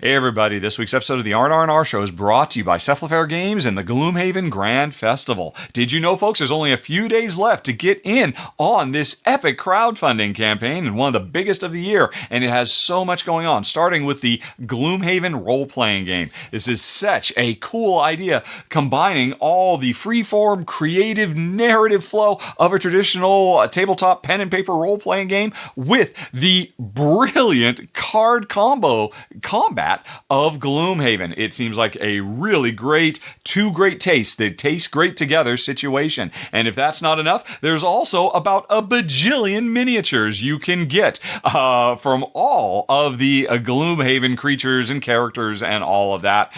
Hey everybody, this week's episode of the R&R&R Show is brought to you by Cephalofair Games and the Gloomhaven Grand Festival. Did you know, folks, there's only a few days left to get in on this epic crowdfunding campaign and one of the biggest of the year, and it has so much going on, starting with the Gloomhaven role-playing game. This is such a cool idea, combining all the freeform, creative, narrative flow of a traditional tabletop pen and paper role-playing game with the brilliant card combo combat of Gloomhaven. It seems like a really great, two great tastes that taste great together situation. And if that's not enough, there's also about a bajillion miniatures you can get from all of the Gloomhaven creatures and characters and all of that.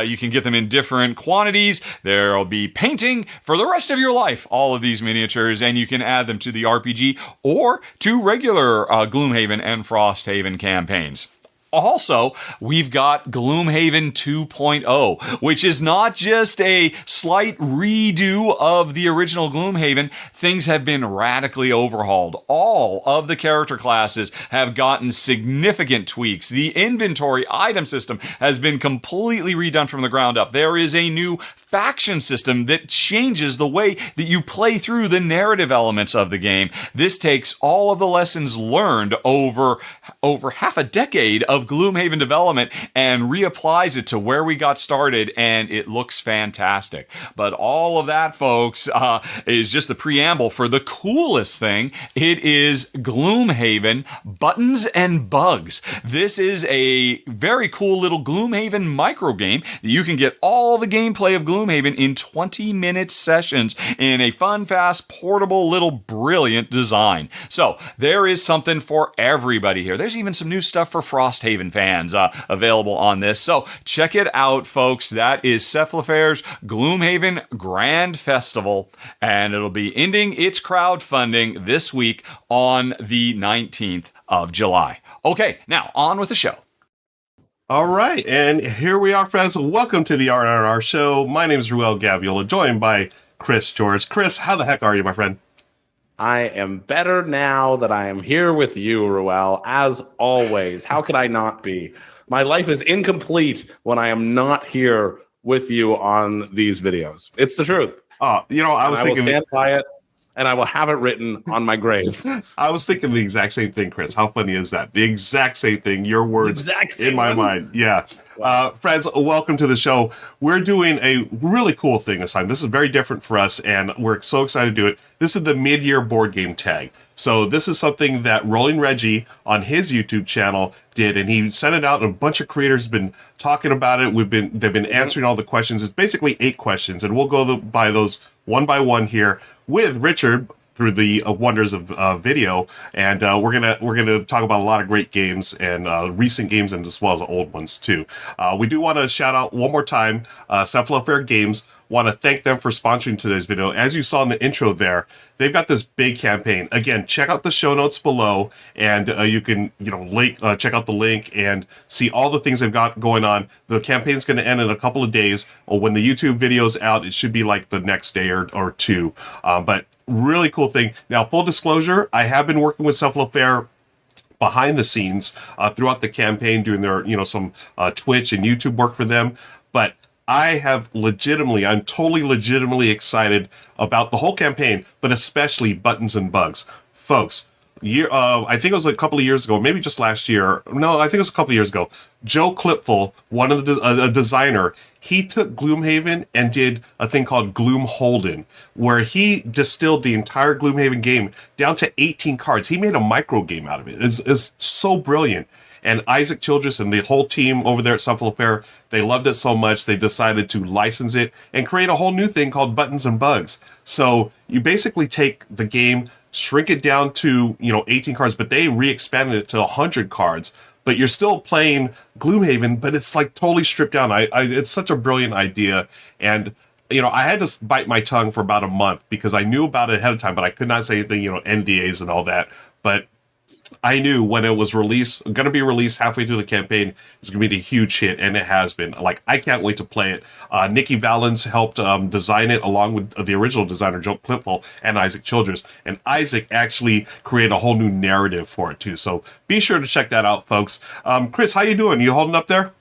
You can get them in different quantities. There'll be painting for the rest of your life, all of these miniatures, and you can add them to the RPG or to regular Gloomhaven and Frosthaven campaigns. Also, we've got Gloomhaven 2.0, which is not just a slight redo of the original Gloomhaven. Things have been radically overhauled. All of the character classes have gotten significant tweaks. The inventory item system has been completely redone from the ground up. There is a new faction system that changes the way that you play through the narrative elements of the game. This takes all of the lessons learned over half a decade of Gloomhaven development and reapplies it to where we got started, and it looks fantastic. But all of that, folks, is just the preamble for the coolest thing. It is Gloomhaven Buttons and Bugs. This is a very cool little Gloomhaven micro game that you can get all the gameplay of Gloomhaven in 20-minute sessions in a fun, fast, portable, little brilliant design. So there is something for everybody here. There's even some new stuff for Frosthaven fans available on this. So check it out, folks. That is Cephalofair's Gloomhaven Grand Festival, and it'll be ending its crowdfunding this week on the 19th of July. Okay, now on with the show. All right, and here we are, friends. Welcome to the R&R&R Show. My name is Ruel Gaviola, joined by Chris George. Chris, how the heck are you, my friend? I am better now that I am here with you, Ruel, as always. How could I not be? My life is incomplete when I am not here with you on these videos. It's the truth. I was thinking... I will stand by it, and I will have it written on my grave. I was thinking the exact same thing, Chris. How funny is that? The exact same thing. Your words in my mind. Yeah. Friends, welcome to the show. We're doing a really cool thing this time. This is very different for us, and we're so excited to do it. This is the mid-year board game tag. So this is something that Rolling Reggie on his YouTube channel did, and he sent it out, and a bunch of creators have been talking about it. They've been answering all the questions. It's basically 8 questions, and we'll go by those one by one here with Richard through the wonders of video, and we're gonna talk about a lot of great games and recent games, and as well as old ones too. We do want to shout out one more time Cephalofair Games. Want to thank them for sponsoring today's video. As you saw in the intro there, they've got this big campaign. Again, check out the show notes below, and you can check out the link and see all the things they've got going on. The campaign's going to end in a couple of days. Or when the YouTube video's out, it should be like the next day or two. But really cool thing. Now, full disclosure, I have been working with Cephalofair behind the scenes throughout the campaign, doing their some Twitch and YouTube work for them, but I'm totally legitimately excited about the whole campaign, but especially Buttons and Bugs. Folks, I think it was a couple of years ago, maybe just last year. No, I think it was a couple of years ago. Joe Clipful, one of a designer, he took Gloomhaven and did a thing called Gloomholden, where he distilled the entire Gloomhaven game down to 18 cards. He made a micro game out of it. It's so brilliant. And Isaac Childress and the whole team over there at Cephalofair, they loved it so much, they decided to license it and create a whole new thing called Buttons and Bugs. So you basically take the game, shrink it down to 18 cards, but they re-expanded it to 100 cards. But you're still playing Gloomhaven, but it's like totally stripped down. It's such a brilliant idea. And I had to bite my tongue for about a month because I knew about it ahead of time, but I could not say anything, NDAs and all that. But I knew when it was going to be released halfway through the campaign, it's going to be a huge hit, and it has been. Like, I can't wait to play it. Nikki Valens helped design it along with the original designer, Joe Clipful, and Isaac Childress. And Isaac actually created a whole new narrative for it, too. So be sure to check that out, folks. Chris, how you doing? You holding up there?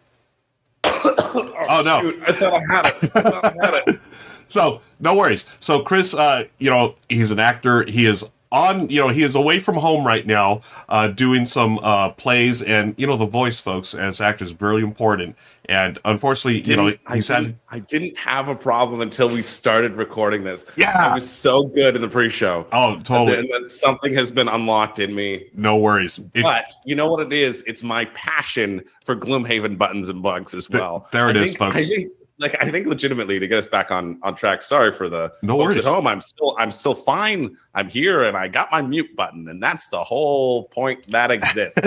Oh, no. Shoot, I thought I had it. So no worries. So Chris, he's an actor. He is on, he is away from home right now, doing some plays, and the voice, folks, as actors, very important. And unfortunately, I didn't have a problem until we started recording this. Yeah, I was so good in the pre-show. Oh, totally. And then something has been unlocked in me. No worries. But you know what it is? It's my passion for Gloomhaven buttons and bugs as well. There it is, folks. I think legitimately, to get us back on track. Sorry for the folks at home. I'm still fine. I'm here, and I got my mute button, and that's the whole point that exists.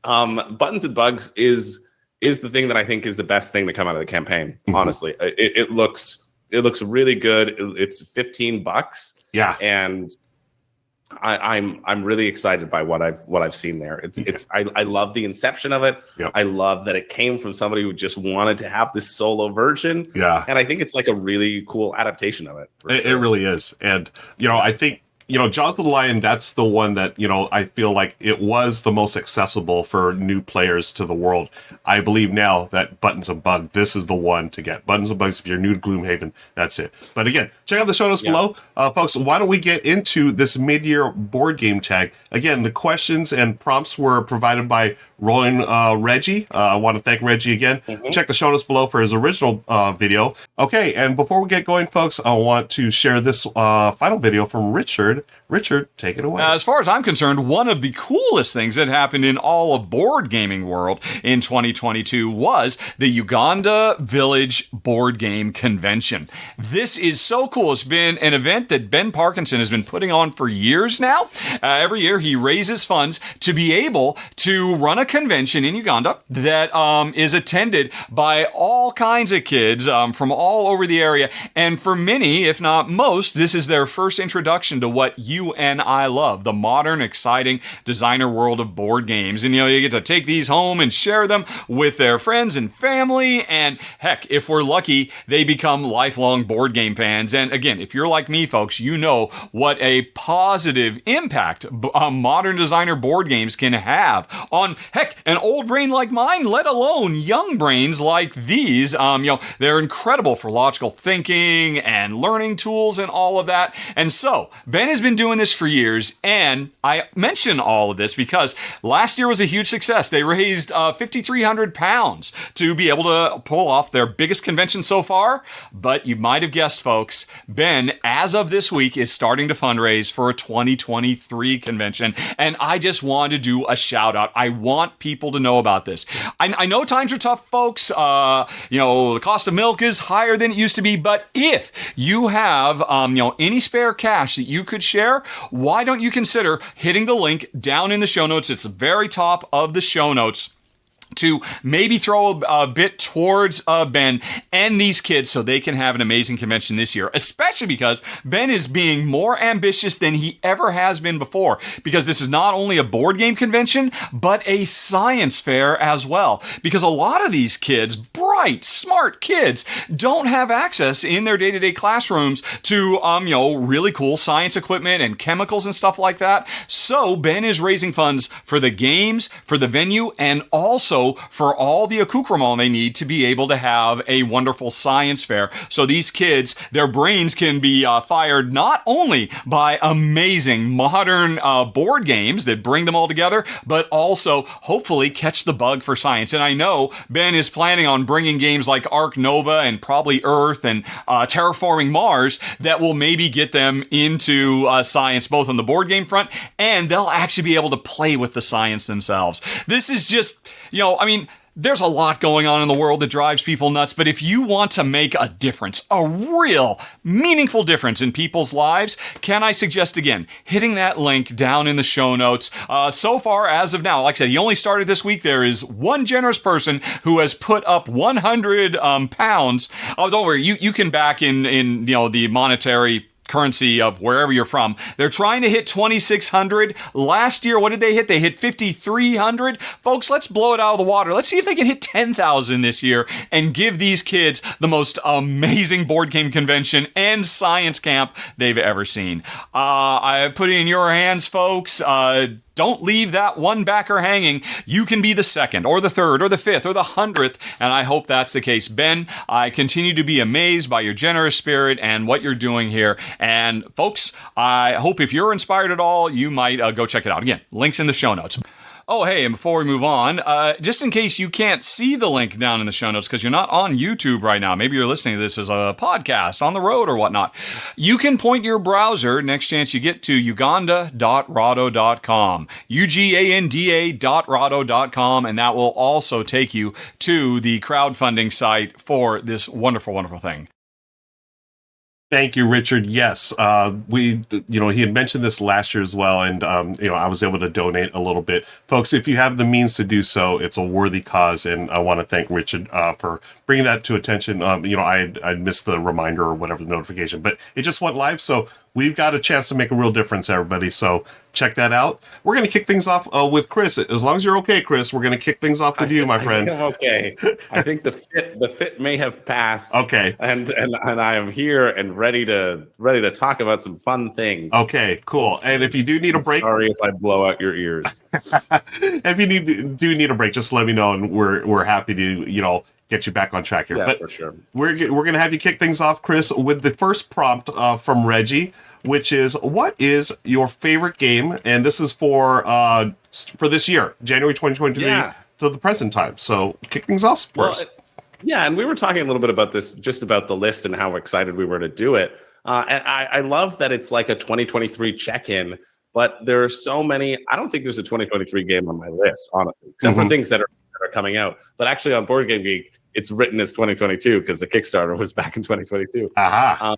Buttons and bugs is the thing that I think is the best thing to come out of the campaign. Mm-hmm. Honestly, it looks really good. It's $15. Yeah, and I'm really excited by what I've seen there. I love the inception of it. Yep. I love that it came from somebody who just wanted to have this solo version. Yeah, and I think it's like a really cool adaptation of it. It really is, and I think. Jaws of the Lion, that's the one that, I feel like it was the most accessible for new players to the world. I believe now that Buttons and Bugs, this is the one to get. Buttons and Bugs, if you're new to Gloomhaven, that's it. But again, check out the show notes below. Folks, why don't we get into this mid-year board game tag? Again, the questions and prompts were provided by Rolling Reggie. I want to thank Reggie again. Mm-hmm. Check the show notes below for his original video. Okay, and before we get going, folks, I want to share this final video from Richard. Richard, take it away. As far as I'm concerned, one of the coolest things that happened in all of board gaming world in 2022 was the Uganda Village Board Game Convention. This is so cool. It's been an event that Ben Parkinson has been putting on for years now. Every year he raises funds to be able to run a convention in Uganda that is attended by all kinds of kids from all over the area. And for many, if not most, this is their first introduction to what you and I love, the modern, exciting designer world of board games. And, you get to take these home and share them with their friends and family. And heck, if we're lucky, they become lifelong board game fans. And again, if you're like me, folks, you know what a positive impact modern designer board games can have on, heck, an old brain like mine, let alone young brains like these. They're incredible for logical thinking and learning tools and all of that. And so, Ben has been doing this for years, and I mention all of this because last year was a huge success. They raised £5,300 to be able to pull off their biggest convention so far. But you might have guessed, folks, Ben, as of this week, is starting to fundraise for a 2023 convention, and I just want to do a shout out. I want people to know about this. I know times are tough, folks. The cost of milk is higher than it used to be, but if you have any spare cash that you could share, why don't you consider hitting the link down in the show notes? It's the very top of the show notes to maybe throw a bit towards Ben and these kids so they can have an amazing convention this year, especially because Ben is being more ambitious than he ever has been before, because this is not only a board game convention, but a science fair as well, because a lot of these kids, bright, smart kids, don't have access in their day-to-day classrooms to, really cool science equipment and chemicals and stuff like that. So Ben is raising funds for the games, for the venue, and also for all the accoutrement they need to be able to have a wonderful science fair. So these kids, their brains can be fired not only by amazing modern board games that bring them all together, but also hopefully catch the bug for science. And I know Ben is planning on bringing games like Ark Nova and probably Earth and Terraforming Mars that will maybe get them into science, both on the board game front, and they'll actually be able to play with the science themselves. This is just, there's a lot going on in the world that drives people nuts, but if you want to make a difference, a real meaningful difference in people's lives, can I suggest again, hitting that link down in the show notes. So far, as of now, like I said, he only started this week. There is one generous person who has put up 100 pounds. Oh, don't worry, you can back in the monetary currency of wherever you're from. They're trying to hit 2,600. Last year, what did they hit? They hit 5,300. Folks, let's blow it out of the water. Let's see if they can hit 10,000 this year and give these kids the most amazing board game convention and science camp they've ever seen. I put it in your hands, folks. Don't leave that one backer hanging. You can be the second or the third or the fifth or the 100th, and I hope that's the case. Ben, I continue to be amazed by your generous spirit and what you're doing here. And folks, I hope if you're inspired at all, you might go check it out. Again, links in the show notes. Oh, hey, and before we move on, just in case you can't see the link down in the show notes because you're not on YouTube right now, maybe you're listening to this as a podcast on the road or whatnot, you can point your browser next chance you get to uganda.rahdo.com, uganda.rahdo.com, and that will also take you to the crowdfunding site for this wonderful, wonderful thing. Thank you, Richard. Yes, he had mentioned this last year as well, and I was able to donate a little bit. Folks, if you have the means to do so, it's a worthy cause, and I want to thank Richard for bringing that to attention. I'd missed the reminder or whatever the notification, but it just went live, so we've got a chance to make a real difference, everybody. So check that out. We're going to kick things off with Chris. As long as you're okay, Chris, we're going to kick things off with you, my friend. I'm okay. I think the fit may have passed. Okay. And I am here and ready to talk about some fun things. Okay, cool. And if you do need a break, sorry if I blow out your ears. If you do need a break, just let me know, and we're happy to get you back on track here. Yeah, but for sure. We're going to have you kick things off, Chris, with the first prompt from Reggie, which is, what is your favorite game? And this is for this year, January 2023 to the present time. So kick things off first. Yeah, and we were talking a little bit about this, just about the list and how excited we were to do it. And I love that it's like a 2023 check-in, but there are so many. I don't think there's a 2023 game on my list, honestly, except for things that are coming out. But actually on Boardgame Geek, it's written as 2022 because the Kickstarter was back in 2022. Aha.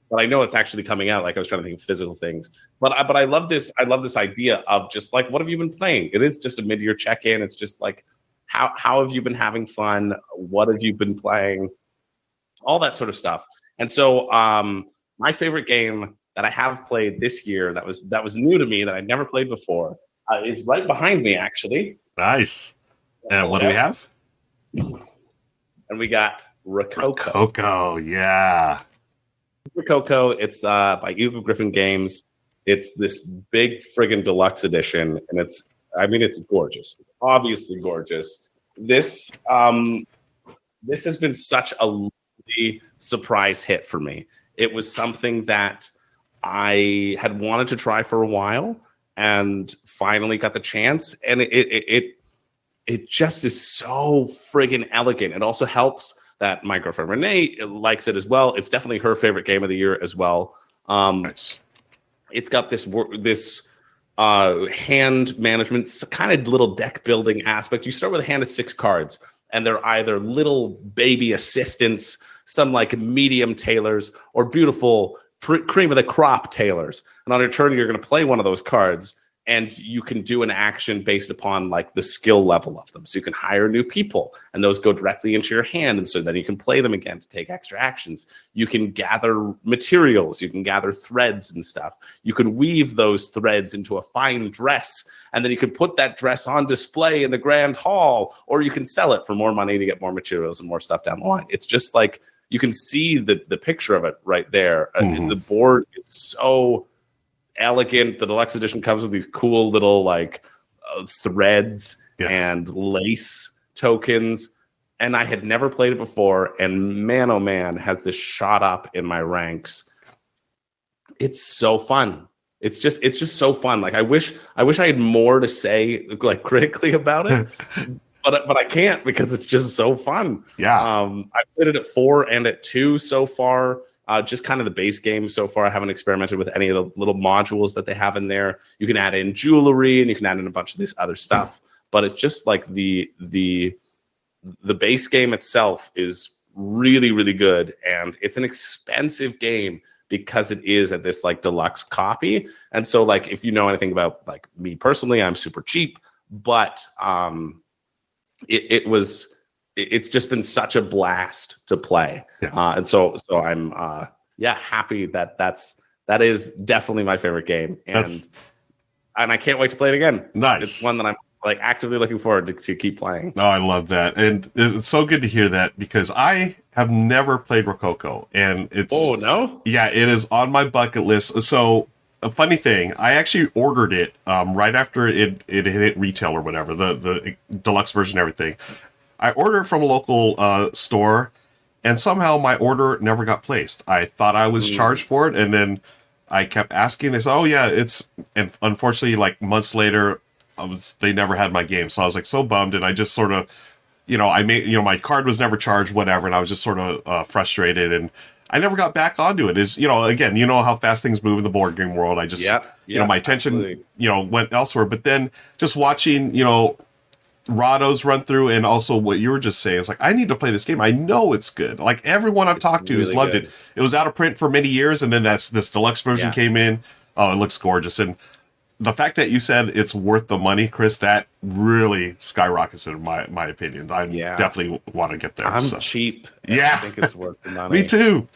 But I know it's actually coming out. Like, I was trying to think of physical things. But I love this. I love this idea of just like, what have you been playing? It is just a mid-year check-in. It's just like, how have you been having fun? What have you been playing? All that sort of stuff. And so my favorite game that I have played this year that was new to me, that I'd never played before, is right behind me, actually. Nice. And what do we have? And we got Rococo. Rococo, yeah. Rococo, it's by Eagle Griffin Games. It's this big friggin' deluxe edition, and it's gorgeous. It's obviously gorgeous. This has been such a lovely surprise hit for me. It was something that I had wanted to try for a while, and finally got the chance. And it just is so friggin' elegant. It also helps that my girlfriend Renee likes it as well. It's definitely her favorite game of the year as well. Nice. It's got this hand management, kind of little deck building aspect. You start with a hand of 6 cards, and they're either little baby assistants, some like medium tailors, or beautiful cream of the crop tailors. And on your turn, you're going to play one of those cards, and you can do an action based upon like the skill level of them. So you can hire new people, and those go directly into your hand. And so then you can play them again to take extra actions. You can gather materials. You can gather threads and stuff. You can weave those threads into a fine dress, and then you can put that dress on display in the grand hall, or you can sell it for more money to get more materials and more stuff down the line. It's just like, you can see the picture of it right there. The board is so elegant. The deluxe edition comes with these cool little like threads and lace tokens, and I had never played it before, and man oh man, has this shot up in my ranks. It's so fun. It's just so fun. Like, I wish I had more to say like critically about it. But I can't, because it's just so fun. Yeah. I played it at 4 and at 2 so far. Just kind of the base game so far. I haven't experimented with any of the little modules that they have in there. You can add in jewelry, and you can add in a bunch of this other stuff. But it's just like the base game itself is really, really good. And it's an expensive game because it is at this like deluxe copy. And so like, if you know anything about like me personally, I'm super cheap, but it's just been such a blast to play. And so I'm happy that is definitely my favorite game. And I can't wait to play it again. Nice. It's one that I'm like actively looking forward to keep playing. Oh, I love that. And it's so good to hear that, because I have never played Rococo, and it's... Oh, no? Yeah, it is on my bucket list. So a funny thing, I actually ordered it right after it hit retail or whatever, the deluxe version, everything. I ordered it from a local store, and somehow my order never got placed. I thought I was charged for it, and then I kept asking. They said, "Oh yeah, it's." And unfortunately, like months later, they never had my game, so I was like so bummed, and I just sort of, my card was never charged, whatever, and I was just sort of frustrated, and I never got back onto it. Again, how fast things move in the board game world. I just, my attention, absolutely. Went elsewhere. But then just watching, Rahdo's run through, and also what you were just saying, it's like, I need to play this game. I know it's good. Like everyone I've talked to has loved it. It was out of print for many years, and then this deluxe version came in. Oh, it looks gorgeous. And the fact that you said it's worth the money, Chris, that really skyrockets in my opinion. I definitely want to get there. I'm cheap. Yeah. I think it's worth the money. Me too.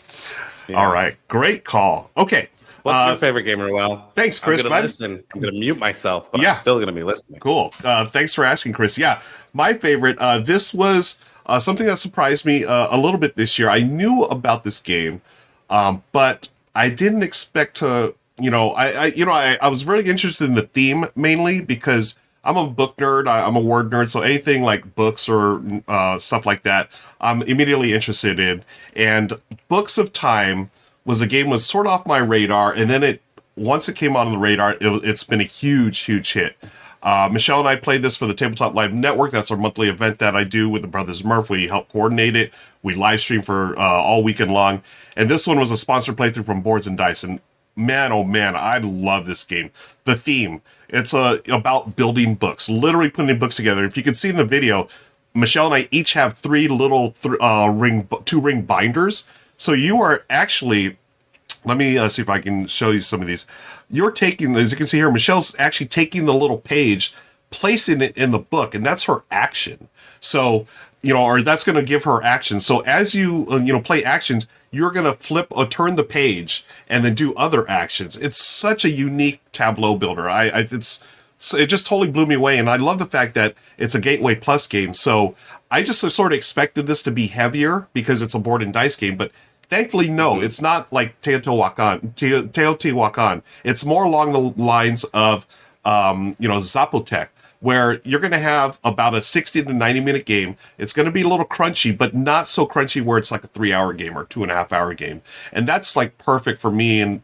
Yeah. All right. Great call. Okay. What's your favorite game, Ruel? Thanks, Chris. I'm going to listen. I'm going to mute myself, but I'm still going to be listening. Cool. Thanks for asking, Chris. Yeah. My favorite, this was something that surprised me a little bit this year. I knew about this game, but I didn't expect to... I was really interested in the theme mainly because I'm a book nerd. I'm a word nerd. So anything like books or stuff like that, I'm immediately interested in. And Books of Time was sort of off my radar. And then once it came on the radar, it's been a huge, huge hit. Michelle and I played this for the Tabletop Live Network. That's our monthly event that I do with the Brothers Murph. We help coordinate it. We live stream for all weekend long. And this one was a sponsored playthrough from Boards and Dice. And man, oh man, I love this game. The theme, it's about building books, literally putting books together. If you can see in the video, Michelle and I each have three little two-ring binders. So you are actually, let me see if I can show you some of these. You're taking, as you can see here, Michelle's actually taking the little page, placing it in the book, and that's her action. So, or that's going to give her action. So as you, play actions, you're going to flip or turn the page and then do other actions. It's such a unique tableau builder. It just totally blew me away. And I love the fact that it's a Gateway Plus game. So I just sort of expected this to be heavier because it's a board and dice game. But thankfully, no, it's not like Teotihuacan. It's more along the lines of, Zapotec, where you're going to have about a 60 to 90 minute game. It's going to be a little crunchy, but not so crunchy where it's like a 3-hour game or 2.5-hour game. And that's like perfect for me and,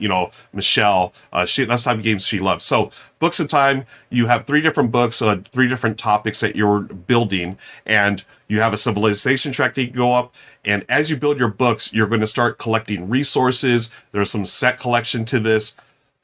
Michelle. That's the type of games she loves. So Books of Time, you have 3 different books, 3 different topics that you're building, and you have a civilization track that you can go up. And as you build your books, you're going to start collecting resources. There's some set collection to this.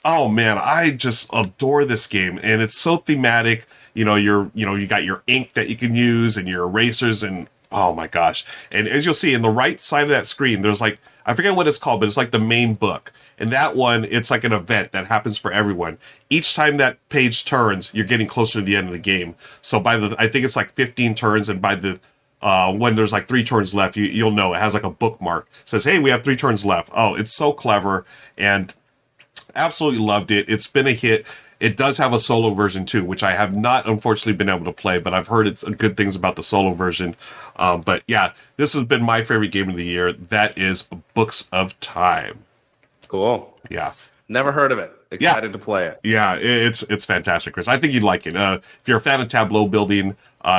Oh man, I just adore this game. And it's so thematic. You got your ink that you can use and your erasers, and oh my gosh. And as you'll see in the right side of that screen, there's like, I forget what it's called, but it's like the main book. And that one, it's like an event that happens for everyone. Each time that page turns, you're getting closer to the end of the game. So I think it's like 15 turns, and by the when there's like 3 turns left, you'll know it has like a bookmark. It says, hey, we have 3 turns left. Oh, it's so clever, and absolutely loved it. It's been a hit. It does have a solo version too, which I have not unfortunately been able to play, but I've heard good things about the solo version. But yeah, this has been my favorite game of the year. That is Books of Time. Cool. Yeah. Never heard of it. Excited to play it. Yeah, it's fantastic, Chris. I think you'd like it. If you're a fan of tableau building,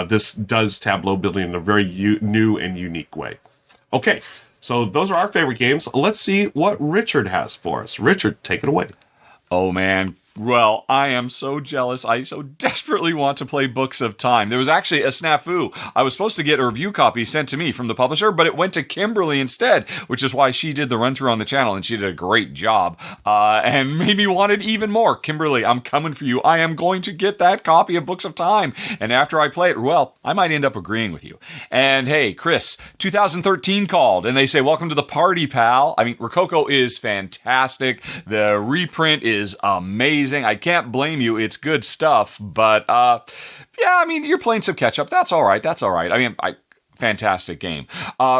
this does tableau building in a very new and unique way. Okay, so those are our favorite games. Let's see what Richard has for us. Richard, take it away. Oh, man. Well, I am so jealous. I so desperately want to play Books of Time. There was actually a snafu. I was supposed to get a review copy sent to me from the publisher, but it went to Kimberly instead, which is why she did the run-through on the channel, and she did a great job and made me want it even more. Kimberly, I'm coming for you. I am going to get that copy of Books of Time, and after I play it, well, I might end up agreeing with you. And hey, Chris, 2013 called, and they say, welcome to the party, pal. I mean, Rococo is fantastic. The reprint is amazing. I can't blame you. It's good stuff. But, yeah, I mean, you're playing some catch-up. That's all right. I mean, fantastic game.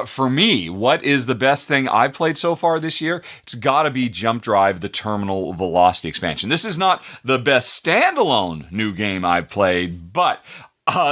For me, what is the best thing I've played so far this year? It's got to be Jump Drive, the Terminal Velocity expansion. This is not the best standalone new game I've played, but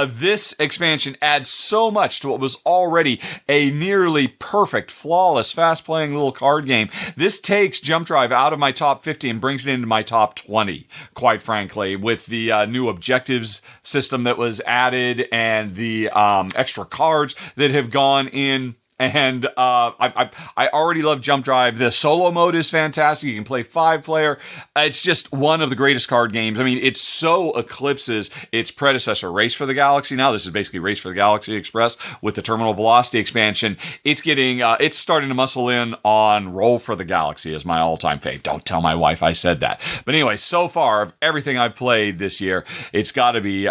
This expansion adds so much to what was already a nearly perfect, flawless, fast-playing little card game. This takes Jump Drive out of my top 50 and brings it into my top 20, quite frankly, with the new objectives system that was added and the extra cards that have gone in. And I already love Jump Drive. The solo mode is fantastic. You can play 5-player. It's just one of the greatest card games. I mean, it so eclipses its predecessor, Race for the Galaxy. Now this is basically Race for the Galaxy Express with the Terminal Velocity expansion. It's getting, it's starting to muscle in on Roll for the Galaxy as my all-time fave. Don't tell my wife I said that. But anyway, so far, of everything I've played this year, it's got to be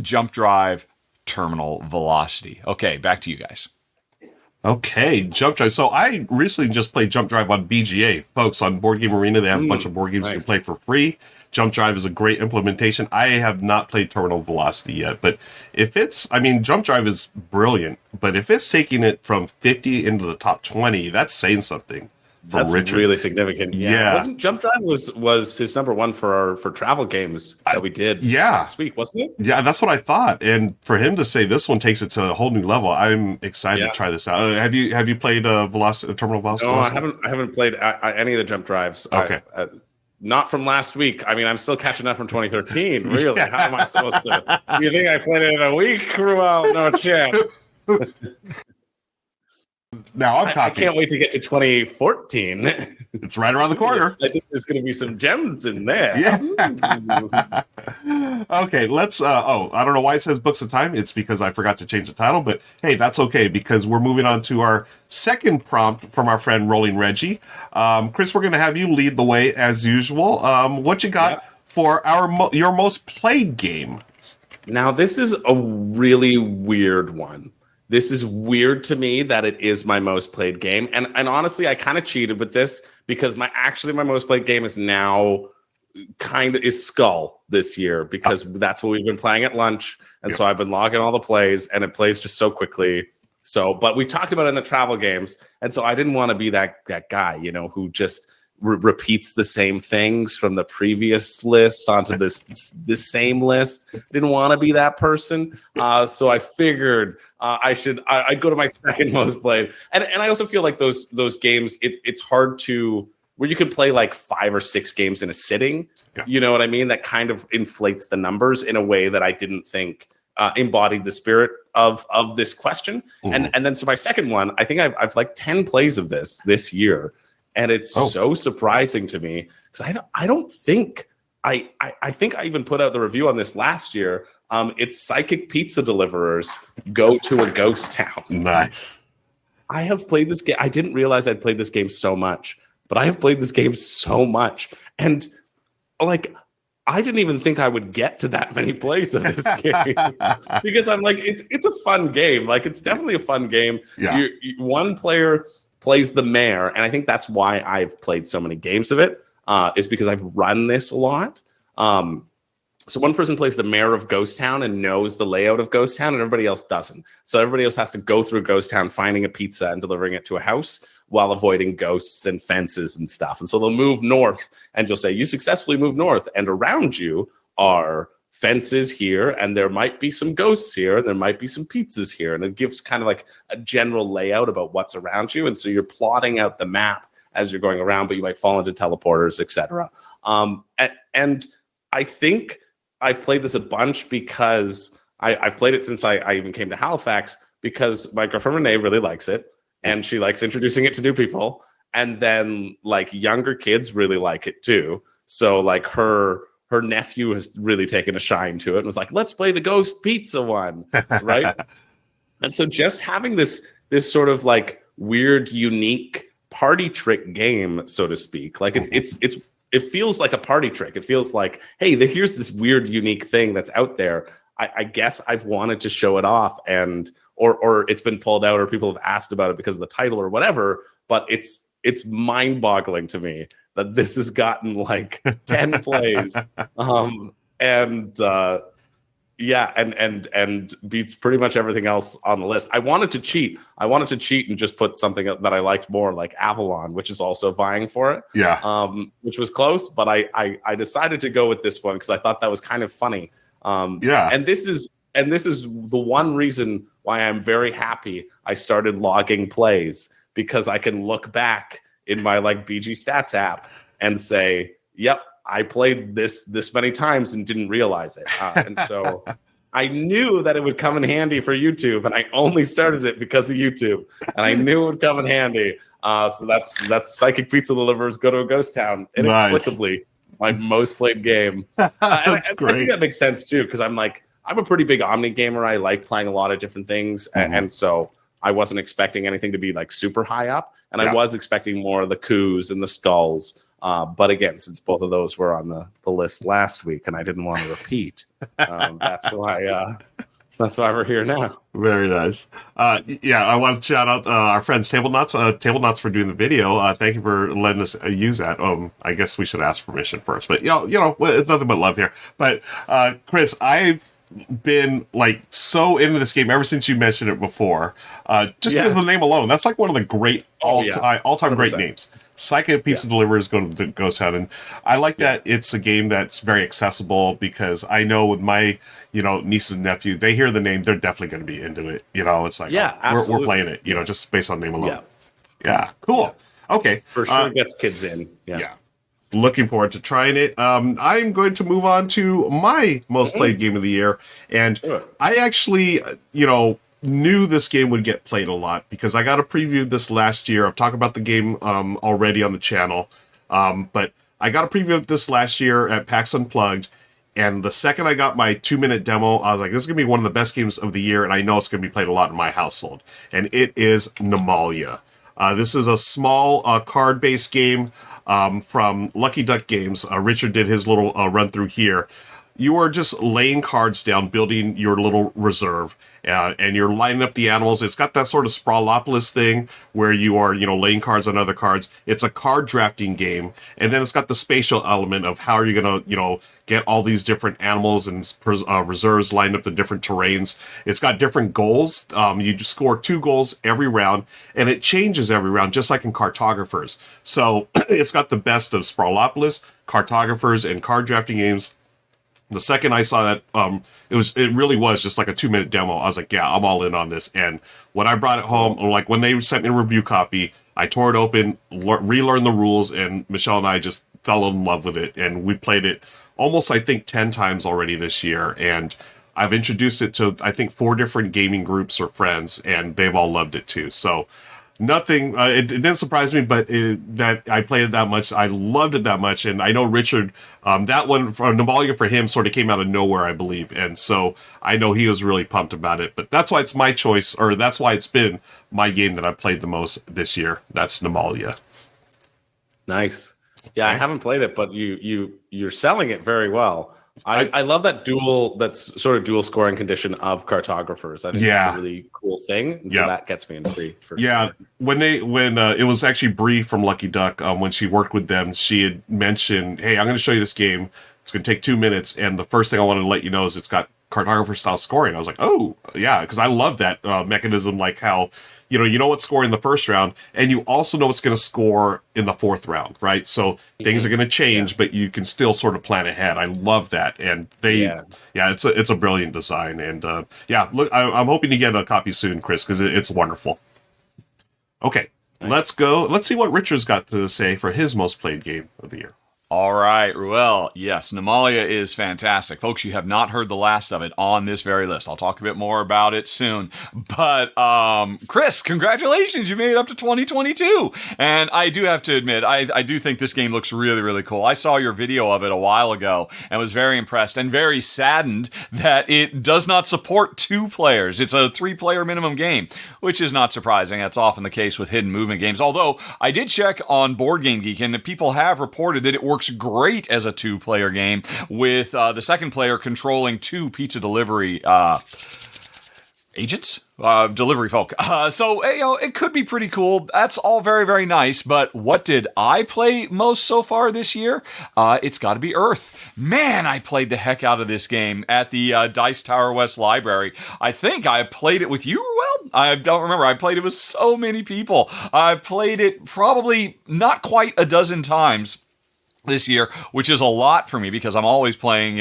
Jump Drive, Terminal Velocity. Okay, back to you guys. Okay, Jump Drive. So I recently just played Jump Drive on BGA. Folks, on Board Game Arena, they have a bunch of board games you can play for free. Jump Drive is a great implementation. I have not played Terminal Velocity yet, but if it's, I mean, Jump Drive is brilliant, but if it's taking it from 50 into the top 20, that's saying something. That's Richard. Really significant. Yeah. Wasn't Jump Drive was his number one for travel games that we did last week, wasn't it? Yeah, that's what I thought. And for him to say this one takes it to a whole new level, I'm excited to try this out. Have you played Terminal Velocity? No, I haven't played any of the Jump Drives. Okay. Not from last week. I mean, I'm still catching up from 2013. Really? How am I supposed to? You think I played it in a week? Ruel, no chance. Now I'm I can't wait to get to 2014. It's right around the corner. I think there's going to be some gems in there. Yeah. Okay, let's. I don't know why it says Books of Time. It's because I forgot to change the title, but hey, that's okay because we're moving on to our second prompt from our friend Rolling Reggie. Chris, we're going to have you lead the way as usual. What you got for your most played game? Now, this is a really weird one. This is weird to me that it is my most played game. And honestly, I kind of cheated with this because my most played game is now is Skull this year because that's what we've been playing at lunch. And so I've been logging all the plays and it plays just so quickly. So, but we talked about it in the travel games. And so I didn't want to be that guy, who just repeats the same things from the previous list onto this same list. Didn't want to be that person. So I figured I'd go to my second most played. And I also feel like those games, it's hard to, where you can play like 5 or 6 games in a sitting. Yeah. You know what I mean? That kind of inflates the numbers in a way that I didn't think embodied the spirit of this question. Mm-hmm. And then so my second one, I think I've like 10 plays of this year. And it's so surprising to me because I don't think I think I even put out the review on this last year. It's Psychic Pizza Deliverers Go to a Ghost Town. Nice. I have played this game. I didn't realize I'd played this game so much, but I have played this game so much. And like, I didn't even think I would get to that many plays of this game because I'm like, it's a fun game. Like, it's definitely a fun game. Yeah. One player plays the mayor, and I think that's why I've played so many games of it, is because I've run this a lot. So one person plays the mayor of Ghost Town and knows the layout of Ghost Town, and everybody else doesn't. So everybody else has to go through Ghost Town, finding a pizza and delivering it to a house while avoiding ghosts and fences and stuff. And so they'll move north, and you'll say, you successfully moved north, and around you are fences here, and there might be some ghosts here, and there might be some pizzas here, and it gives kind of like a general layout about what's around you, and so you're plotting out the map as you're going around, but you might fall into teleporters, etc. And I think I've played this a bunch because I've played it since I even came to Halifax because my girlfriend Renee really likes it, and she likes introducing it to new people, and then like younger kids really like it too. So like her nephew has really taken a shine to it and was like, let's play the ghost pizza one, right? And so just having this sort of like weird, unique party trick game, so to speak, like it feels like a party trick. It feels like, hey, here's this weird, unique thing that's out there. I guess I've wanted to show it off, and or it's been pulled out, or people have asked about it because of the title or whatever. But it's mind-boggling to me that this has gotten like 10 plays, and beats pretty much everything else on the list. I wanted to cheat and just put something that I liked more, like Avalon, which is also vying for it. Yeah. Which was close, but I decided to go with this one because I thought that was kind of funny. And this is and this is the one reason why I'm very happy I started logging plays, because I can look back in my like BG Stats app and say, yep, I played this many times and didn't realize it. And so I knew that it would come in handy for YouTube, and I only started it because of YouTube, and I knew it would come in handy. So that's Psychic Pizza Delivers Go to a Ghost Town, inexplicably my most played game. That's great. I think that makes sense too, because I'm a pretty big Omni gamer. I like playing a lot of different things, and so I wasn't expecting anything to be like super high up, and I was expecting more of the coups and the skulls. But again, since both of those were on the list last week, and I didn't want to repeat, that's why we're here now. Very nice. I want to shout out our friends Table Nuts for doing the video. Thank you for letting us use that. I guess we should ask permission first, but it's nothing but love here. But Chris, I've been like so into this game ever since you mentioned it before. Just because of the name alone, that's like one of the great all-time great names. Psychic Pizza Delivers Go to Ghost Town, and I like that it's a game that's very accessible, because I know with my nieces and nephew, they hear the name, they're definitely going to be into it. It's like we're playing it, just based on name alone. Yeah, cool. Okay, for sure gets kids in. Yeah. Looking forward to trying it. I'm going to move on to my most played game of the year, and I actually knew this game would get played a lot because I got a preview this last year. I've talked about the game already on the channel, but I got a preview of this last year at PAX Unplugged, and the second I got my 2-minute demo, I was like, this is going to be one of the best games of the year, and I know it's going to be played a lot in my household, and it is Nimalia. This is a small card-based game from Lucky Duck Games. Richard did his little run through here. You are just laying cards down, building your little reserve, and you're lining up the animals. It's got that sort of Sprawlopolis thing where you are, laying cards on other cards. It's a card drafting game, and then it's got the spatial element of how are you going to, get all these different animals and reserves lined up the different terrains. It's got different goals. You score 2 goals every round, and it changes every round, just like in Cartographers. So it's got the best of Sprawlopolis, Cartographers, and card drafting games. The second I saw that, it really was just like a 2-minute demo. I was like, yeah, I'm all in on this. And when I brought it home, like when they sent me a review copy, I tore it open, relearned the rules, and Michelle and I just fell in love with it. And we played it almost, I think, 10 times already this year. And I've introduced it to, I think, 4 different gaming groups or friends, and they've all loved it too. So nothing, it didn't surprise me, but that I played it that much. I loved it that much. And I know Richard, that one from Nimalia for him sort of came out of nowhere, I believe. And so I know he was really pumped about it, but that's why it's my choice, or that's why it's been my game that I've played the most this year. That's Nimalia. Nice. Yeah, I haven't played it, but you're selling it very well. I love that's sort of dual scoring condition of Cartographers. I think it's a really cool thing. And so that gets me intrigued. When it was actually Bree from Lucky Duck, when she worked with them, she had mentioned, hey, I'm going to show you this game. It's going to take 2 minutes. And the first thing I wanted to let you know is it's got Cartographer style scoring. I was like, oh yeah, because I love that mechanism, like how you know what's scoring in the first round, and you also know what's going to score in the 4th round, right? So things are going to change, but you can still sort of plan ahead. I love that, and it's a brilliant design, and look, I'm hoping to get a copy soon, Chris, because it's wonderful. Okay, let's go. Let's see what Richard's got to say for his most played game of the year. All right, Ruel. Yes, Nimalia is fantastic. Folks, you have not heard the last of it on this very list. I'll talk a bit more about it soon. But, Chris, congratulations. You made it up to 2022. And I do have to admit, I do think this game looks really, really cool. I saw your video of it a while ago and was very impressed and very saddened that it does not support 2 players. It's a 3-player minimum game, which is not surprising. That's often the case with hidden movement games. Although, I did check on Boardgame Geek, and people have reported that it works great as a 2-player game, with the second player controlling 2 pizza delivery agents, delivery folk. So it could be pretty cool. That's all very, very nice. But what did I play most so far this year? It's got to be Earth. Man, I played the heck out of this game at the Dice Tower West Library. I think I played it with you, Ruel. I don't remember. I played it with so many people. I played it probably not quite a dozen times. this year, which is a lot for me because I'm always playing,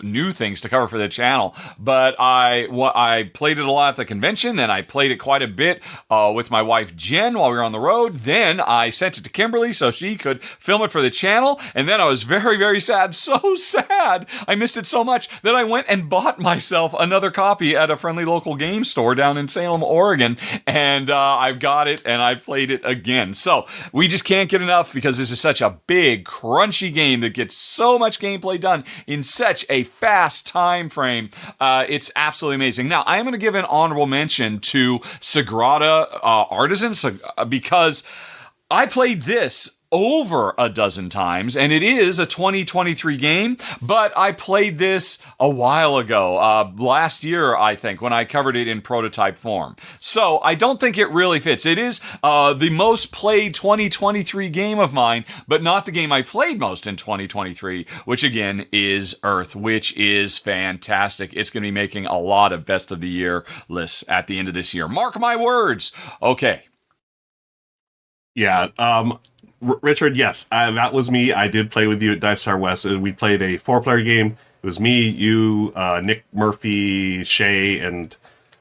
new things to cover for the channel. But I played it a lot at the convention, then I played it quite a bit with my wife Jen while we were on the road. Then I sent it to Kimberly so she could film it for the channel, and then I was very, very sad, so sad. I missed it so much that I went and bought myself another copy at a friendly local game store down in Salem, Oregon, and I've got it and I've played it again. So we just can't get enough because this is such a big, crunchy game that gets so much gameplay done in such a fast time frame. It's absolutely amazing. Now, I am going to give an honorable mention to Sagrada Artisans because I played this over a dozen times, and it is a 2023 game, but I played this a while ago, last year, I think, when I covered it in prototype form. So I don't think it really fits. It is the most played 2023 game of mine, but not the game I played most in 2023, which again is Earth, which is fantastic. It's going to be making a lot of best of the year lists at the end of this year. Mark my words. Okay. Yeah. Richard, yes, that was me. I did play with you at Dice Tower West. We played a 4-player game. It was me, you, Nick Murphy, Shay, and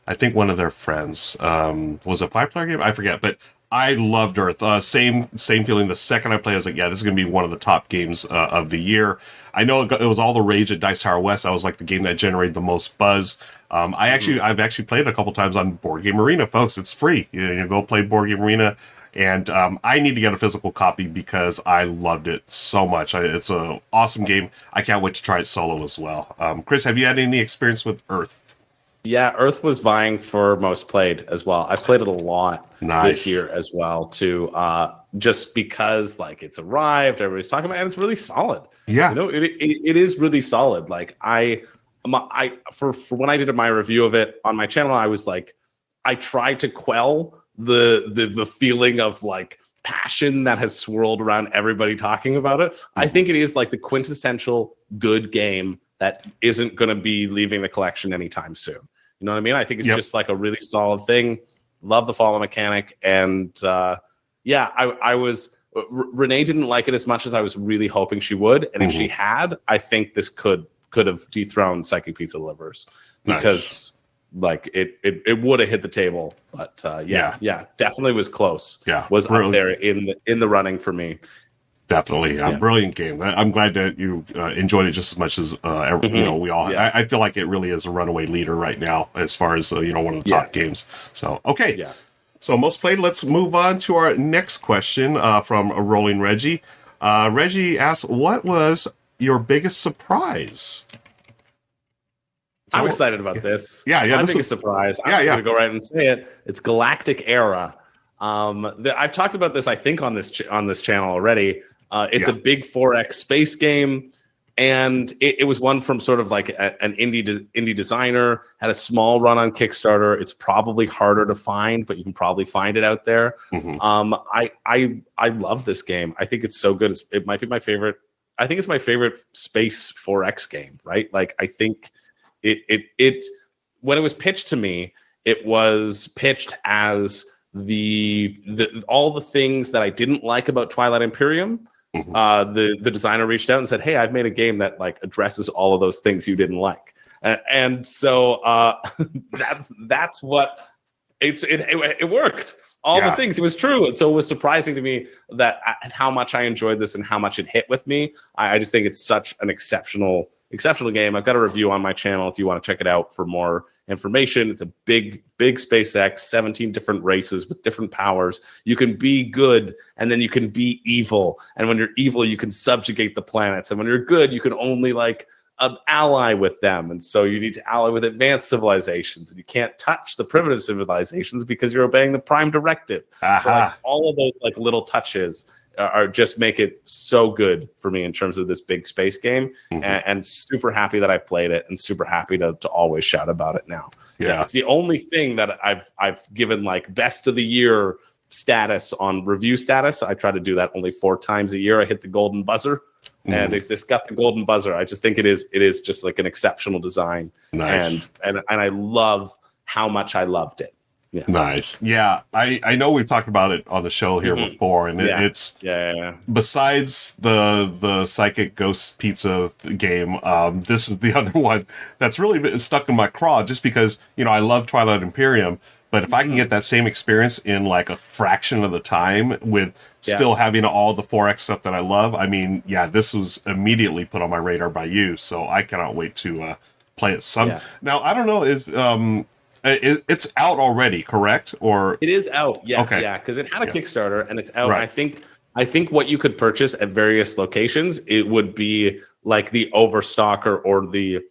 I think one of their friends. Was it a 5-player game? I forget, but I loved Earth. Same feeling. The second I played, I was like, yeah, this is going to be one of the top games of the year. I know it was all the rage at Dice Tower West. That was like the game that generated the most buzz. I've actually played it a couple times on Board Game Arena, folks. It's free. You go play Board Game Arena. And I need to get a physical copy because I loved it so much. It's an awesome game. I can't wait to try it solo as well. Chris, have you had any experience with Earth? Yeah, Earth was vying for most played as well. I've played it a lot this year as well, too. Just because it's arrived, everybody's talking about it, and it's really solid. Yeah, it is really solid. For when I did my review of it on my channel, I was I tried to quell the feeling of passion that has swirled around everybody talking about it. I think it is the quintessential good game that isn't going to be leaving the collection anytime soon. You know what I mean? I think it's just a really solid thing. Love the follow mechanic. And I was Renee didn't like it as much as I was really hoping she would. And if she had, I think this could have dethroned Psychic Pizza Delivers because it would have hit the table, but definitely was close. Was up there in the running for me. Definitely, brilliant game. I'm glad that you enjoyed it just as much as we all. Yeah. I feel like it really is a runaway leader right now as far as one of the top games. So okay, so most played. Let's move on to our next question from Rolling Reggie. Reggie asks, "What was your biggest surprise?" I'm excited about this. Yeah. My biggest surprise. I'm going to go right and say it. It's Galactic Era. I've talked about this, I think, on this channel already. It's a big 4X space game, and it was one from sort of an indie designer. Had a small run on Kickstarter. It's probably harder to find, but you can probably find it out there. I love this game. I think it's so good. It might be my favorite. I think it's my favorite space 4X game. Right? I think. It when it was pitched to me, it was pitched as the all the things that I didn't like about Twilight Imperium. The designer reached out and said, "Hey, I've made a game that addresses all of those things you didn't like," and so that's what it worked. All the things, it was true, and so it was surprising to me that how much I enjoyed this and how much it hit with me. I just think it's such an exceptional game. I've got a review on my channel if you want to check it out for more information. It's a big SpaceX, 17 different races with different powers. You can be good, and then you can be evil. And when you're evil, you can subjugate the planets. And when you're good, you can only ally with them. And so you need to ally with advanced civilizations. And you can't touch the primitive civilizations because you're obeying the Prime Directive. So all of those little touches are just make it so good for me in terms of this big space game, and super happy that I've played it, and super happy to always shout about it now. It's the only thing that I've given best of the year status on review status. I try to do that only 4 times a year. I hit the golden buzzer, and if this got the golden buzzer, I just think it is just an exceptional design. Nice. And I love how much I loved it. Yeah. Nice. Yeah, I know we've talked about it on the show here before, and it's besides the Psychic Ghost Pizza game, this is the other one that's really been stuck in my craw just because, I love Twilight Imperium, but if I can get that same experience in like a fraction of the time with still having all the 4X stuff that I love, I mean, this was immediately put on my radar by you, so I cannot wait to play it Now, I don't know if it's out already, correct? Or it is out, because it had a Kickstarter and it's out. Right. I think what you could purchase at various locations, it would be like the overstocker or the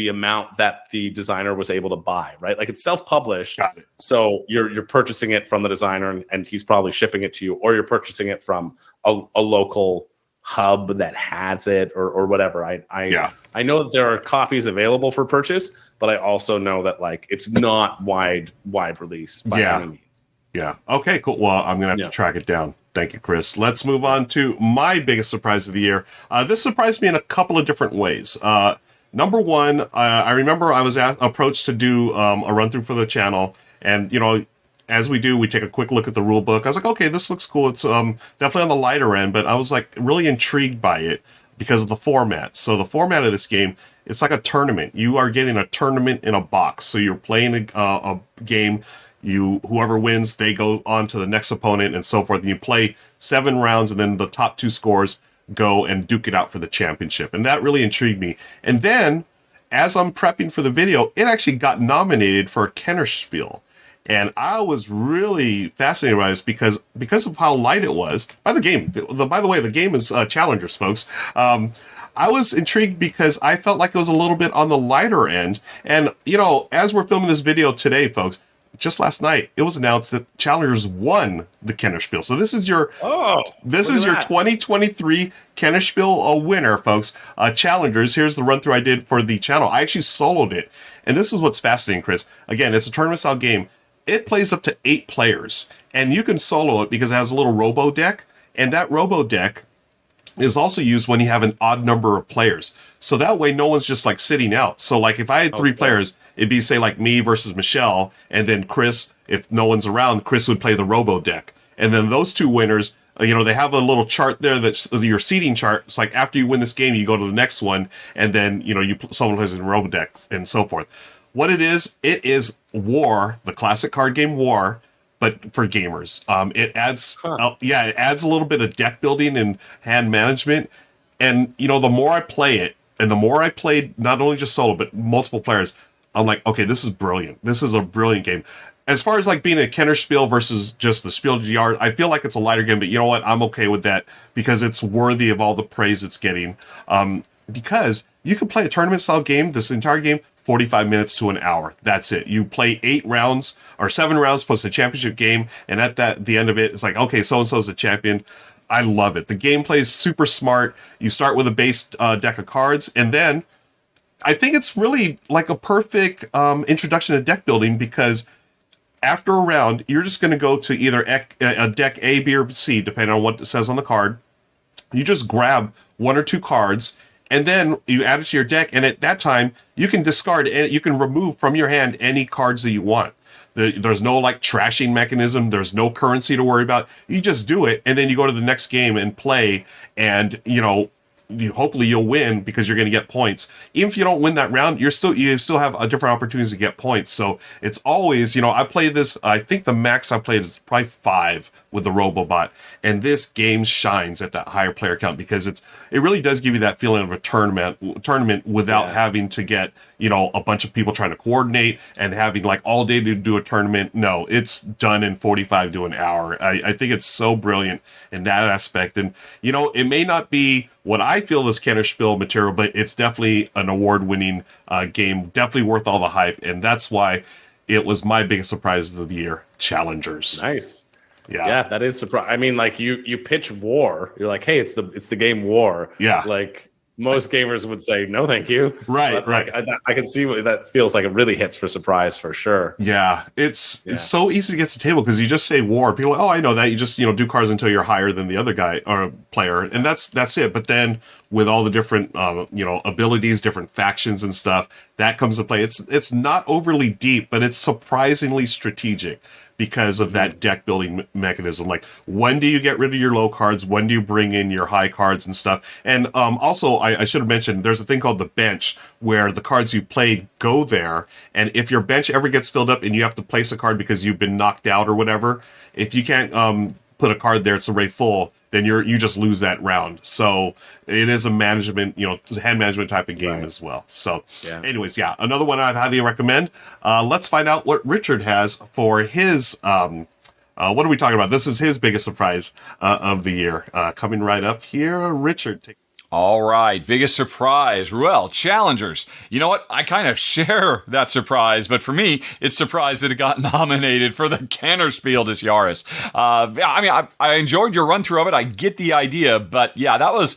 amount that the designer was able to buy, right? Like it's self-published, so you're purchasing it from the designer and he's probably shipping it to you, or you're purchasing it from a local hub that has it or whatever. I know that there are copies available for purchase, but I also know that like it's not wide release by any means. Yeah. Okay, cool. Well, I'm going to have to track it down. Thank you, Chris. Let's move on to my biggest surprise of the year. This surprised me in a couple of different ways. Number one, I remember I was approached to do a run through for the channel, and as we do, we take a quick look at the rule book. I was like, okay, this looks cool. It's definitely on the lighter end, but I was like really intrigued by it because of the format. So the format of this game, it's like a tournament. You are getting a tournament in a box. So you're playing a game. Whoever wins, they go on to the next opponent and so forth. And you play 7 rounds, and then the top 2 scores go and duke it out for the championship. And that really intrigued me. And then, as I'm prepping for the video, it actually got nominated for a Kennerspiel. And I was really fascinated by this because of how light it was. By the way, the game is Challengers, folks. I was intrigued because I felt like it was a little bit on the lighter end. And, as we're filming this video today, folks, just last night, it was announced that Challengers won the Kennerspiel. So this is your 2023 Kennerspiel winner, folks. Challengers, here's the run-through I did for the channel. I actually soloed it. And this is what's fascinating, Chris. Again, it's a tournament-style game. It plays up to 8 players. And you can solo it because it has a little robo deck. And that robo deck is also used when you have an odd number of players. So that way, no one's just like sitting out. So like if I had 3 players, it'd be say like me versus Michelle, and then Chris, if no one's around, Chris would play the robo deck. And then those 2 winners, they have a little chart there that's your seating chart. It's like after you win this game, you go to the next one, and then, someone plays in robo deck and so forth. What it is War, the classic card game War, but for gamers. It adds, it adds a little bit of deck building and hand management. And, the more I play it, and the more I played not only just solo, but multiple players, I'm like, okay, this is brilliant. This is a brilliant game. As far as like being a Kennerspiel versus just the Spiel des Jahres, I feel like it's a lighter game, but you know what? I'm okay with that because it's worthy of all the praise it's getting. Because you can play a tournament-style game, this entire game, 45 minutes to an hour. That's it. You play 8 rounds or 7 rounds plus a championship game, and at the end of it, it's like, okay, so-and-so's the champion. I love it. The gameplay is super smart. You start with a base deck of cards, and then I think it's really like a perfect introduction to deck building because after a round, you're just going to go to either a deck A, B, or C, depending on what it says on the card. You just grab 1 or 2 cards, and then you add it to your deck, and at that time, you can discard and you can remove from your hand any cards that you want. There's no like trashing mechanism. There's no currency to worry about. You just do it, and then you go to the next game and play, and hopefully you'll win because you're going to get points. Even if you don't win that round, you still have a different opportunities to get points. So it's always, I played this, I think the max I played is probably 5 with the Robobot, and this game shines at that higher player count because it really does give you that feeling of a tournament without having to get, a bunch of people trying to coordinate and having like all day to do a tournament. No, it's done in 45 to an hour. I think it's so brilliant in that aspect. And, it may not be what I feel is Kennerspiel material, but it's definitely an award-winning game, definitely worth all the hype, and that's why it was my biggest surprise of the year, Challengers. Nice. Yeah, that is surprising. I mean, like you pitch War, you're like, hey, it's the game War. Yeah. Like most gamers would say no, thank you. Right, but, right. I can see what that feels like. It really hits for surprise for sure. Yeah, it's so easy to get to the table because you just say war. People are like, oh, I know that. You just do cards until you're higher than the other guy or player, and that's it. But then with all the different abilities, different factions and stuff, that comes to play. It's not overly deep, but it's surprisingly strategic because of that deck building mechanism. Like, when do you get rid of your low cards? When do you bring in your high cards and stuff? And also, I should have mentioned, there's a thing called the bench where the cards you've played go there. And if your bench ever gets filled up and you have to place a card because you've been knocked out or whatever, if you can't put a card there, it's already full, then you just lose that round. So it is a management, hand management type of game as well. So anyways, another one I'd highly recommend. Let's find out what Richard has for his, what are we talking about? This is his biggest surprise of the year. Coming right up here, Richard. All right, biggest surprise. Ruel, Challengers. You know what? I kind of share that surprise, but for me, it's surprised that it got nominated for the Kennerspiel des Jahres. I enjoyed your run through of it. I get the idea, but that was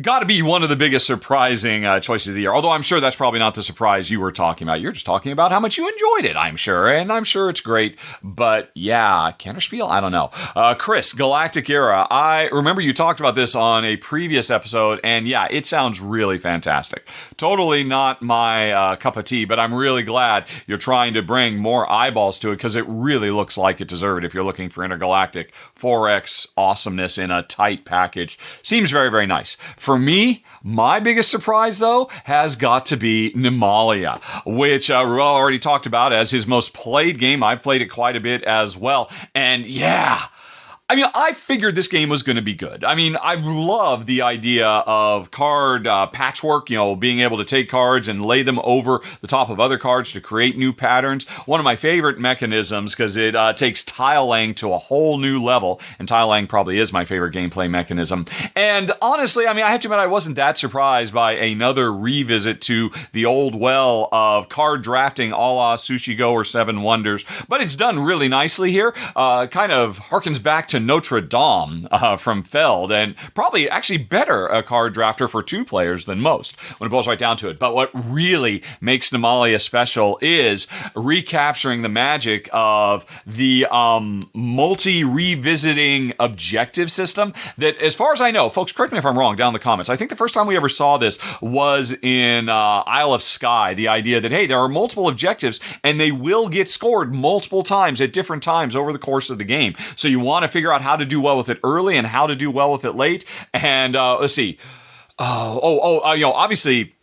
got to be one of the biggest surprising choices of the year. Although I'm sure that's probably not the surprise you were talking about. You're just talking about how much you enjoyed it, I'm sure. And I'm sure it's great. But Kennerspiel? I don't know. Chris, Galactic Era. I remember you talked about this on a previous episode. And it sounds really fantastic. Totally not my cup of tea. But I'm really glad you're trying to bring more eyeballs to it because it really looks like it deserved if you're looking for intergalactic 4X awesomeness in a tight package. Seems very, very nice. For me, my biggest surprise, though, has got to be Nimalia, which Ruel already talked about as his most played game. I've played it quite a bit as well. And I figured this game was going to be good. I love the idea of card patchwork, being able to take cards and lay them over the top of other cards to create new patterns. One of my favorite mechanisms because it takes tile laying to a whole new level, and tile laying probably is my favorite gameplay mechanism. And honestly, I have to admit I wasn't that surprised by another revisit to the old well of card drafting a la Sushi Go or Seven Wonders, but it's done really nicely here. Kind of harkens back to Notre Dame from Feld, and probably actually better a card drafter for two players than most when it boils right down to it. But what really makes Nimalia special is recapturing the magic of the multi-revisiting objective system that, as far as I know, folks, correct me if I'm wrong down in the comments, I think the first time we ever saw this was in Isle of Skye, the idea that, hey, there are multiple objectives and they will get scored multiple times at different times over the course of the game. So you want to figure out how to do well with it early and how to do well with it late. And let's see. Obviously,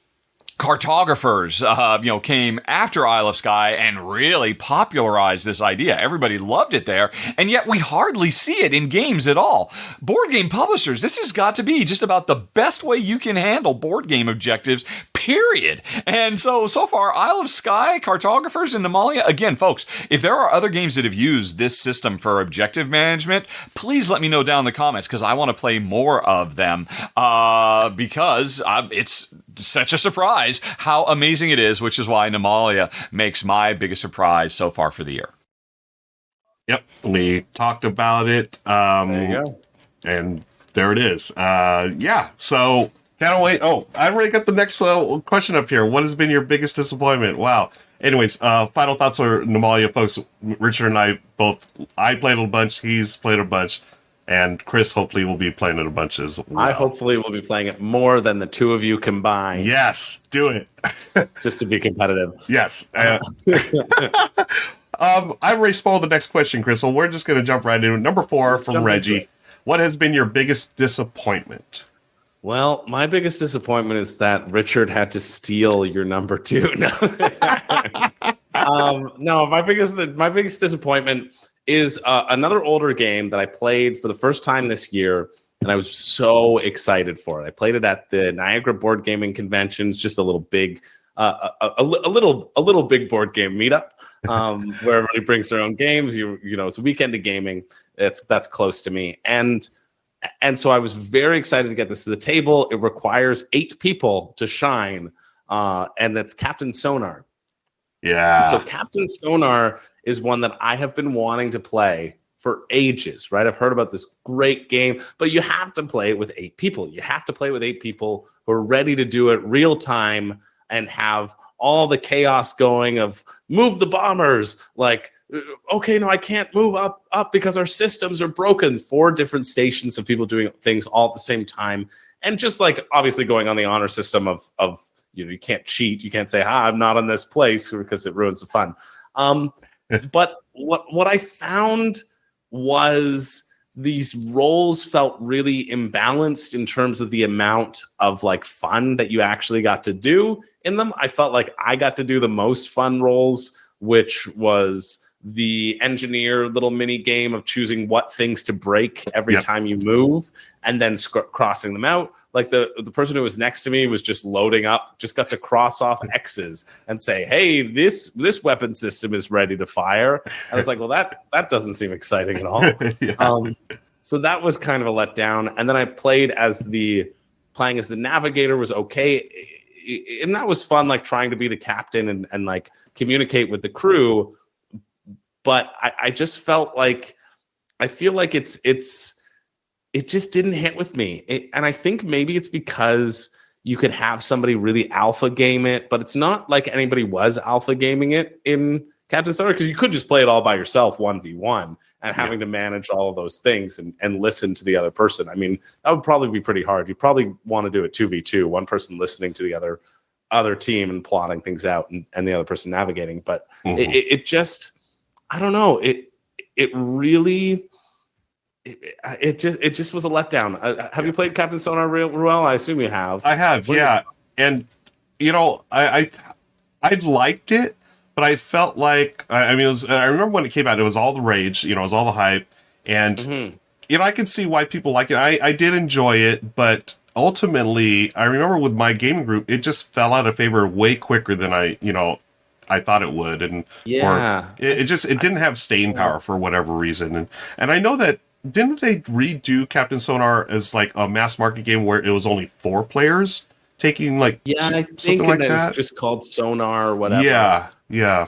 cartographers, came after Isle of Skye and really popularized this idea. Everybody loved it there, and yet we hardly see it in games at all. Board game publishers, this has got to be just about the best way you can handle board game objectives, period. And so far, Isle of Skye, cartographers, and Nimalia, again, folks, if there are other games that have used this system for objective management, please let me know down in the comments, because I want to play more of them, because it's such a surprise how amazing it is, which is why Nimalia makes my biggest surprise so far for the year. Yep, we talked about it. There you go. And there it is. So can't wait. Oh, I already got the next question up here. What has been your biggest disappointment? Wow. Anyways, final thoughts on Nimalia, folks. Richard and I played a bunch, he's played a bunch. And Chris hopefully will be playing it a bunch as well. I hopefully will be playing it more than the two of you combined. Yes, do it. Just to be competitive. Yes. I've already spoiled the next question, Chris, so we're just going to jump right into number 4 from Reggie. What has been your biggest disappointment? Well, my biggest disappointment is that Richard had to steal your number 2. No, my biggest disappointment is another older game that I played for the first time this year, and I was so excited for it. I played it at the Niagara Board Gaming Conventions, just a little big, a little big board game meetup where everybody brings their own games. It's a weekend of gaming. That's close to me, and so I was very excited to get this to the table. It requires 8 people to shine, and it's Captain Sonar. Yeah. So Captain Sonar is one that I have been wanting to play for ages, right? I've heard about this great game, but you have to play it with 8 people. You have to play with 8 people who are ready to do it real time and have all the chaos going of move the bombers, like, okay, no, I can't move up because our systems are broken. 4 different stations of people doing things all at the same time. And just like obviously going on the honor system of you can't cheat. You can't say, I'm not on this place because it ruins the fun. But what I found was these roles felt really imbalanced in terms of the amount of like fun that you actually got to do in them. I felt like I got to do the most fun roles, which was the engineer little mini game of choosing what things to break every time you move and then crossing them out. Like the person who was next to me was just loading up, just got to cross off X's and say, hey, this weapon system is ready to fire. I was like, well, that doesn't seem exciting at all. So that was kind of a letdown. And then I playing as the navigator was okay. And that was fun, like trying to be the captain and like communicate with the crew. But I just felt like, I feel like it just didn't hit with me. And I think maybe it's because you could have somebody really alpha game it, but it's not like anybody was alpha gaming it in Captain Sonar, because you could just play it all by yourself 1v1 and having to manage all of those things and listen to the other person. I mean, that would probably be pretty hard. You probably want to do it 2v2, one person listening to the other team and plotting things out and the other person navigating. But it just, I don't know. It just was a letdown. Have you played Captain Sonar, Ruel? I assume you have. I have, yeah. And I liked it, but I felt like I remember when it came out, it was all the rage. It was all the hype, and I can see why people like it. I did enjoy it, but ultimately, I remember with my gaming group, it just fell out of favor way quicker than I thought it would, and it didn't have staying power for whatever reason, and I know that didn't they redo Captain Sonar as like a mass market game where it was only 4 players taking like I think like it that? was just called Sonar or whatever. Yeah.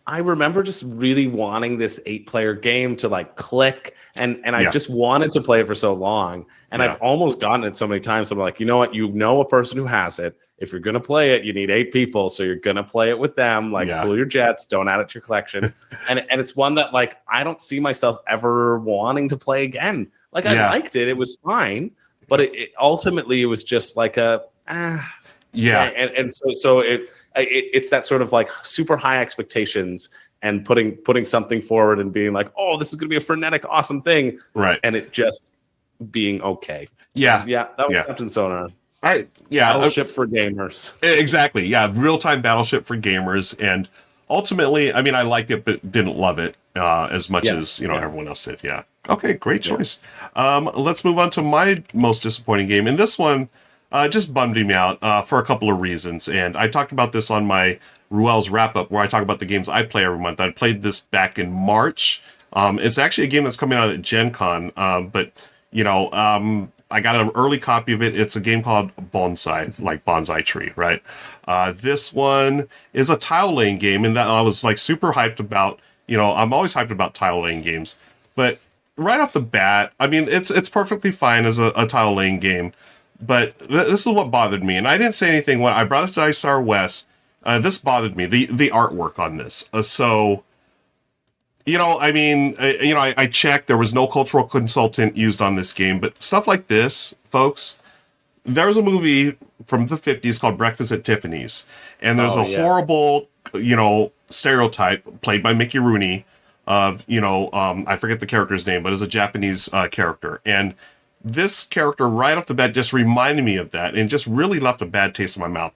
I remember just really wanting this 8-player game to like click, and I just wanted to play it for so long, and I've almost gotten it so many times. I'm like, you know what? A person who has it. If you're gonna play it, you need 8 people, so you're gonna play it with them. Like, pull your jets, don't add it to your collection, and it's one that like I don't see myself ever wanting to play again. Like I liked it; it was fine, but it ultimately it was just like a and so it's that sort of like super high expectations and putting something forward and being like, oh, this is going to be a frenetic, awesome thing. Right. And it just being okay. Yeah. So, that was Captain Sonar. Battleship for gamers. Exactly. Yeah. Real-time battleship for gamers. And ultimately, I mean, I liked it, but didn't love it as much as, everyone else did. Yeah. Okay. Great choice. Let's move on to my most disappointing game. And this one just bummed me out for a couple of reasons. And I talked about this on my Ruel's wrap-up, where I talk about the games I play every month. I played this back in March. It's actually a game that's coming out at Gen Con, but I got an early copy of it. It's a game called Bonsai, like bonsai tree, right? This one is a tile laying game, and that I was like super hyped about. I'm always hyped about tile laying games, but right off the bat, I mean, it's perfectly fine as a tile laying game, but this is what bothered me, and I didn't say anything when I brought it to Dice Star West. This bothered me, the artwork on this. I checked. There was no cultural consultant used on this game, but stuff like this, folks, there was a movie from the 50s called Breakfast at Tiffany's, and there's horrible, stereotype played by Mickey Rooney of, I forget the character's name, but it's a Japanese character. And this character right off the bat just reminded me of that and just really left a bad taste in my mouth.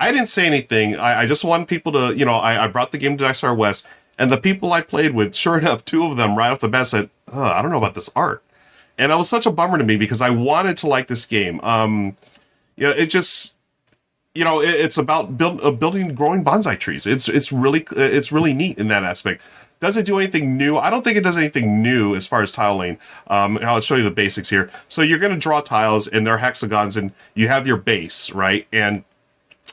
I didn't say anything. I just wanted people to, I brought the game to Dice Star West, and the people I played with, sure enough, 2 of them right off the bat said, I don't know about this art. And it was such a bummer to me because I wanted to like this game. It just, it's about building growing bonsai trees. It's really neat in that aspect. Does it do anything new? I don't think it does anything new as far as tile laying. And I'll show you the basics here. So you're going to draw tiles, and they're hexagons, and you have your base, right? And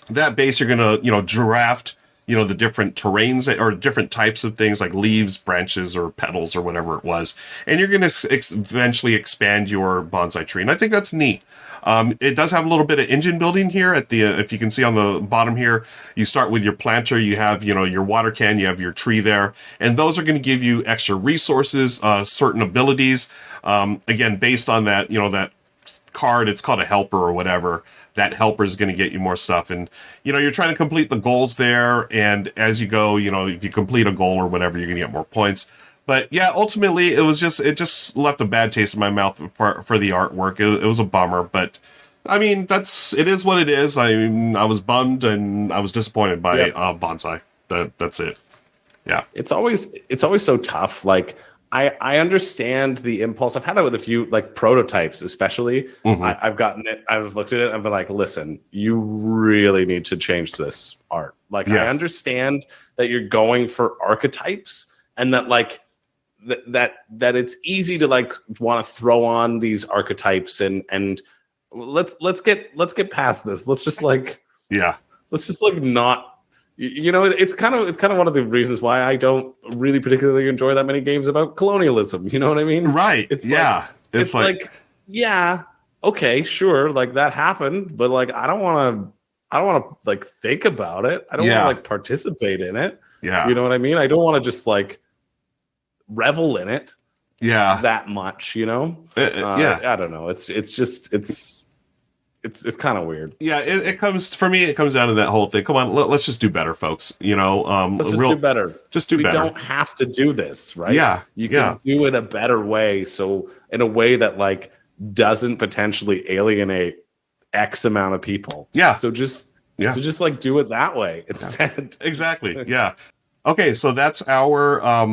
that base you're going to, draft, the different terrains or different types of things like leaves, branches, or petals or whatever it was. And you're going to eventually expand your bonsai tree. And I think that's neat. It does have a little bit of engine building here at the, if you can see on the bottom here, you start with your planter, you have, your water can, you have your tree there, and those are going to give you extra resources, certain abilities. Again, based on that, that card, it's called a helper or whatever. That helper is going to get you more stuff. And, you're trying to complete the goals there. And as you go, if you complete a goal or whatever, you're going to get more points. But yeah, ultimately, it just left a bad taste in my mouth for the artwork. It was a bummer, but I mean, it is what it is. I mean, I was bummed and I was disappointed by Bonsai. That's it. Yeah, it's always so tough. Like I understand the impulse. I've had that with a few like prototypes, especially. Mm-hmm. I've gotten it. I've looked at it. I've been like, listen, you really need to change this art. Like I understand that you're going for archetypes and that like. That it's easy to like want to throw on these archetypes and let's get past this. Let's just like not it's kind of one of the reasons why I don't really particularly enjoy that many games about colonialism. You know what I mean? Right. It's it's like okay, sure, like that happened, but like I don't want to like think about it. I don't want to like participate in it. Yeah. You know what I mean? I don't want to just like revel in it that much, I don't know, it's kind of weird. It comes down to that whole thing. Come on, let's just do better, folks. Let's do better. We don't have to do this, right? You can do it a better way, so in a way that like doesn't potentially alienate X amount of people. So just like do it that way instead. Exactly. Okay, so that's our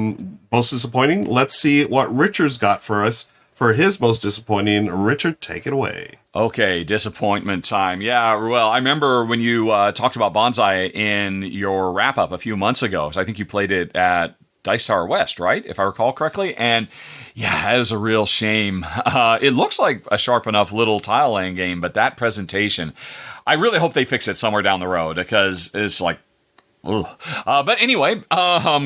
most disappointing. Let's see what Richard's got for us for his most disappointing. Richard, take it away. Okay, disappointment time. Yeah, Ruel, I remember when you talked about Bonsai in your wrap-up a few months ago. So I think you played it at Dice Tower West, right? If I recall correctly. And yeah, that is a real shame. It looks like a sharp enough little tile laying game, but that presentation, I really hope they fix it somewhere down the road because it's like, but anyway,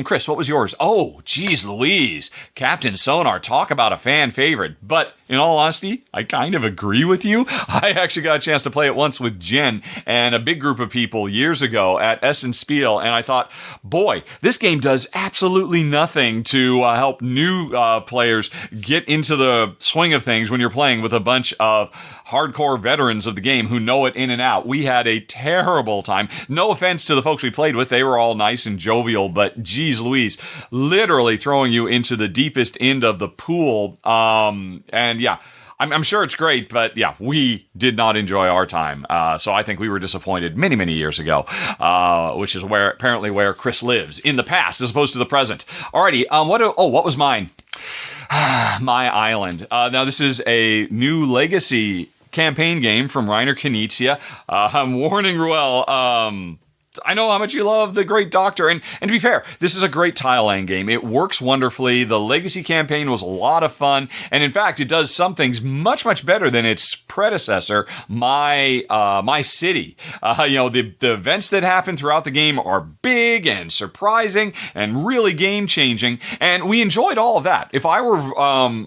Chris, what was yours? Oh, geez, Louise, Captain Sonar, talk about a fan favorite. But in all honesty, I kind of agree with you. I actually got a chance to play it once with Jen and a big group of people years ago at Essen Spiel, and I thought, boy, this game does absolutely nothing to help new players get into the swing of things when you're playing with a bunch of hardcore veterans of the game who know it in and out. We had a terrible time. No offense to the folks we played with. They were all nice and jovial, but geez Louise, literally throwing you into the deepest end of the pool. And yeah, I'm sure it's great, but yeah, we did not enjoy our time. So I think we were disappointed many, many years ago, which is apparently where Chris lives, in the past as opposed to the present. Alrighty, what was mine? My Island. Now this is a new legacy campaign game from Rainer Knizia. I'm warning Ruel, I know how much you love The Great Doctor, and to be fair, this is a great tile laying game. It works wonderfully. The Legacy campaign was a lot of fun, and in fact, it does some things much, much better than its predecessor, My City. The events that happen throughout the game are big and surprising and really game-changing, and we enjoyed all of that. If I were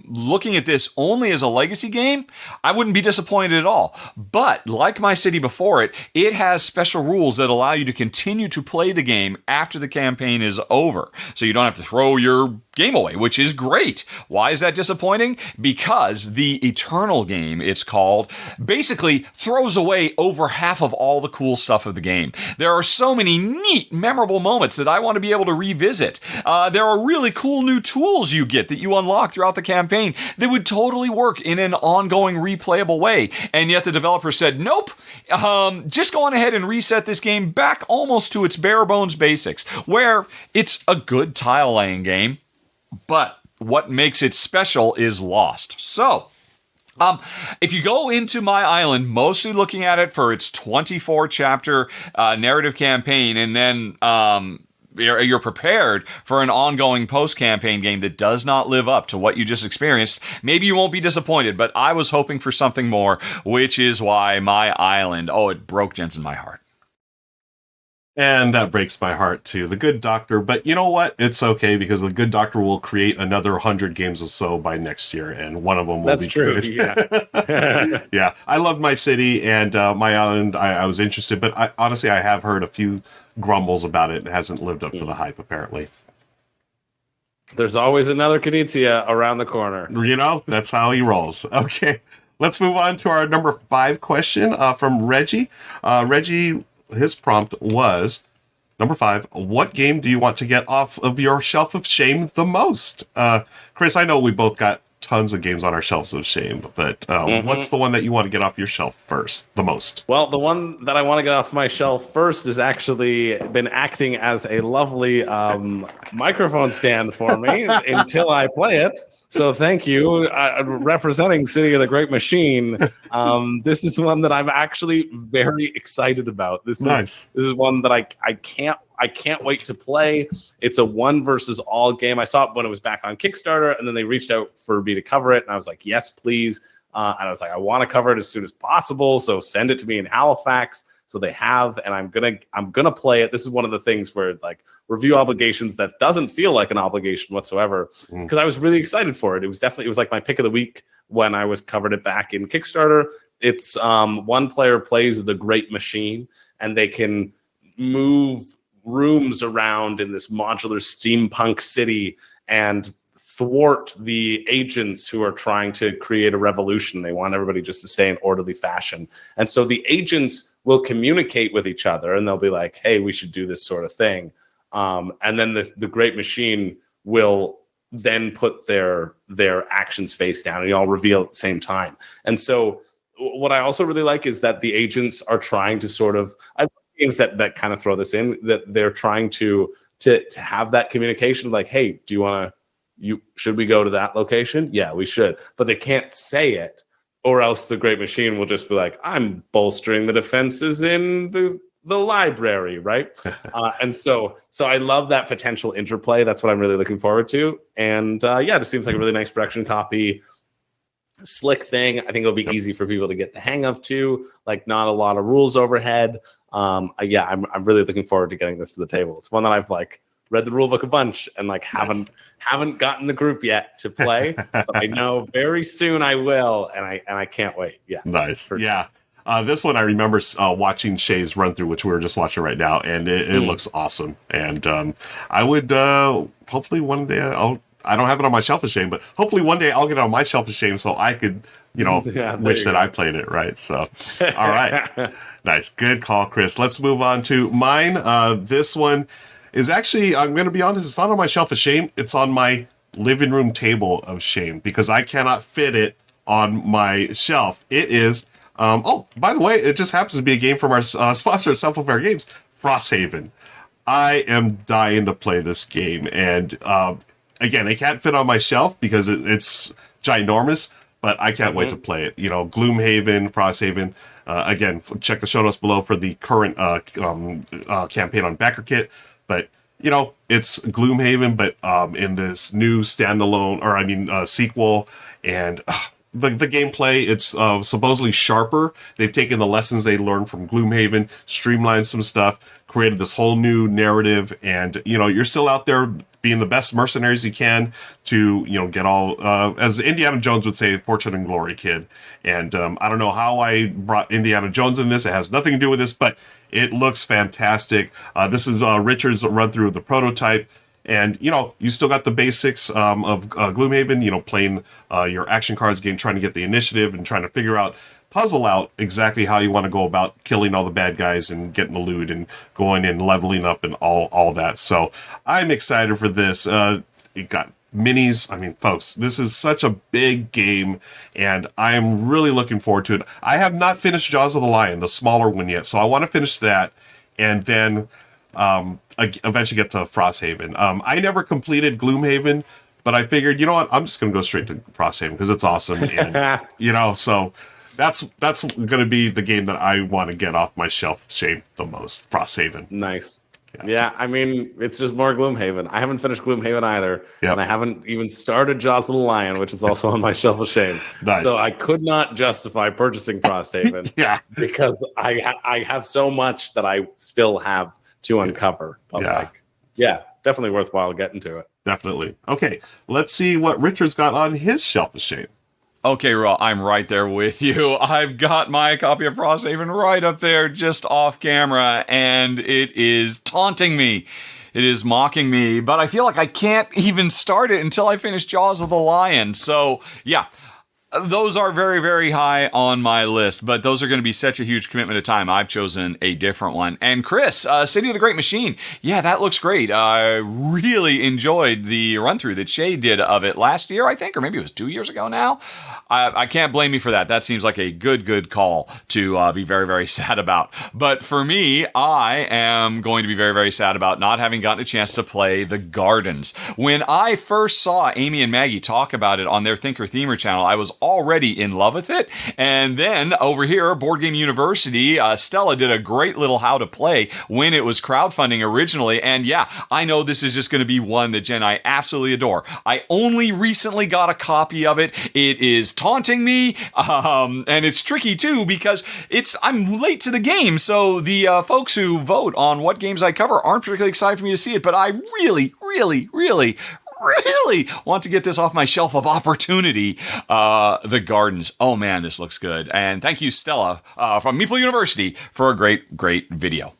looking at this only as a Legacy game, I wouldn't be disappointed at all. But, like My City before it, it has special rules that allow you to continue to play the game after the campaign is over. So you don't have to throw your game away, which is great. Why is that disappointing? Because the Eternal game, it's called, basically throws away over half of all the cool stuff of the game. There are so many neat, memorable moments that I want to be able to revisit. There are really cool new tools you get that you unlock throughout the campaign that would totally work in an ongoing replayable way. And yet the developer said, nope, just go on ahead and reset this game back almost to its bare bones basics, where it's a good tile laying game, but what makes it special is lost. So, if you go into My Island, mostly looking at it for its 24-chapter narrative campaign, and then you're prepared for an ongoing post-campaign game that does not live up to what you just experienced, maybe you won't be disappointed, but I was hoping for something more, which is why My Island, it broke Jensen my heart. And that breaks my heart too. The Good Doctor, but you know what? It's okay because the Good Doctor will create another 100 games or so by next year, and one of them will be true. good. Yeah, yeah. I loved my city and my island. I was interested, but honestly, I have heard a few grumbles about it. It hasn't lived up to the hype, apparently. There's always another Knizia around the corner. You know, that's how he rolls. Okay, let's move on to our number 5 question from Reggie. Reggie. His prompt was number 5. What game do you want to get off of your shelf of shame the most? Chris, I know we both got tons of games on our shelves of shame, but what's the one that you want to get off your shelf first, the most? Well, the one that I want to get off my shelf first has actually been acting as a lovely microphone stand for me until I play it. So thank you. Representing City of the Great Machine, this is one that I'm actually very excited about. This is one that I can't wait to play. It's a 1 versus all game. I saw it when it was back on Kickstarter, and then they reached out for me to cover it, and I was like, yes, please. And I was like, I want to cover it as soon as possible, so send it to me in Halifax. So they have, and I'm gonna play it. This is one of the things where like review obligations that doesn't feel like an obligation whatsoever, because I was really excited for it. It was like my pick of the week when I was covered it back in Kickstarter. It's one player plays the Great Machine, and they can move rooms around in this modular steampunk city and thwart the agents who are trying to create a revolution. They want everybody just to stay in orderly fashion. And so the agents will communicate with each other, and they'll be like, hey, we should do this sort of thing. And then the Great Machine will then put their actions face down, and you all reveal at the same time. And so what I also really like is that the agents are trying to sort of, I like games that kind of throw this in, that they're trying to have that communication, like, hey, do you want to, should we go to that location? Yeah, we should. But they can't say it, or else the Great Machine will just be like, I'm bolstering the defenses in the library, right? And so I love that potential interplay. That's what I'm really looking forward to. And yeah, it just seems like a really nice production copy. Slick thing. I think it'll be easy for people to get the hang of too. Like, not a lot of rules overhead. Yeah, I'm really looking forward to getting this to the table. It's one that I've like read the rule book a bunch and like haven't gotten the group yet to play, but I know very soon I will, and I can't wait. Yeah, nice. Yeah, this one I remember watching Shay's run through, which we were just watching right now, and it looks awesome. And I would hopefully one day I don't have it on my shelf of shame, but hopefully one day I'll get it on my shelf of shame so I could, wish that I played it, right? So, all right. Nice. Good call, Chris. Let's move on to mine. This one is actually, I'm going to be honest, it's not on my shelf of shame. It's on my living room table of shame because I cannot fit it on my shelf. It is, by the way, it just happens to be a game from our sponsor, Self-Aware Games, Frosthaven. I am dying to play this game, and again, it can't fit on my shelf because it's ginormous, but I can't wait to play it. Gloomhaven, Frosthaven. Again, check the show notes below for the current campaign on Backer Kit. But, it's Gloomhaven, but in this new standalone, sequel. And the gameplay, it's supposedly sharper. They've taken the lessons they learned from Gloomhaven, streamlined some stuff, created this whole new narrative. And, you're still out there being the best mercenaries you can to, get all, as Indiana Jones would say, fortune and glory, kid. And I don't know how I brought Indiana Jones in this. It has nothing to do with this, but it looks fantastic. This is Richard's run through of the prototype. And, you still got the basics of Gloomhaven, playing your action cards game, trying to get the initiative and trying to puzzle out exactly how you want to go about killing all the bad guys and getting the loot and going and leveling up and all that. So I'm excited for this. It got minis. I mean, folks, this is such a big game, and I am really looking forward to it. I have not finished Jaws of the Lion, the smaller one yet, so I want to finish that, and then eventually get to Frosthaven. I never completed Gloomhaven, but I figured, you know what, I'm just going to go straight to Frosthaven because it's awesome, and so that's going to be the game that I want to get off my shelf shame the most. Frosthaven. Nice. Yeah, I mean, it's just more Gloomhaven. I haven't finished Gloomhaven either, and I haven't even started Jaws of the Lion, which is also on my shelf of shame. Nice. So I could not justify purchasing Frosthaven because I have so much that I still have to uncover. But definitely worthwhile getting to it. Definitely. Okay, let's see what Richard's got on his shelf of shame. Okay, Ruel, I'm right there with you. I've got my copy of Frosthaven right up there, just off camera, and it is taunting me. It is mocking me, but I feel like I can't even start it until I finish Jaws of the Lion. So, yeah. Those are very, very high on my list, but those are going to be such a huge commitment of time. I've chosen a different one. And Chris, City of the Great Machine. Yeah, that looks great. I really enjoyed the run-through that Shay did of it last year, I think, or maybe it was 2 years ago now. I can't blame you for that. That seems like a good call to be very, very sad about. But for me, I am going to be very, very sad about not having gotten a chance to play The Gardens. When I first saw Amy and Maggie talk about it on their Thinker Themer channel, I was already in love with it. And then over here, Board Game University, Stella did a great little how to play when it was crowdfunding originally. And yeah, I know this is just going to be one that Jen I absolutely adore. I only recently got a copy of it. It is taunting me, and it's tricky too because I'm late to the game. So the folks who vote on what games I cover aren't particularly excited for me to see it. But I really want to get this off my shelf of opportunity. The Gardens. Oh man, this looks good. And thank you, Stella, from Meeple University for a great video.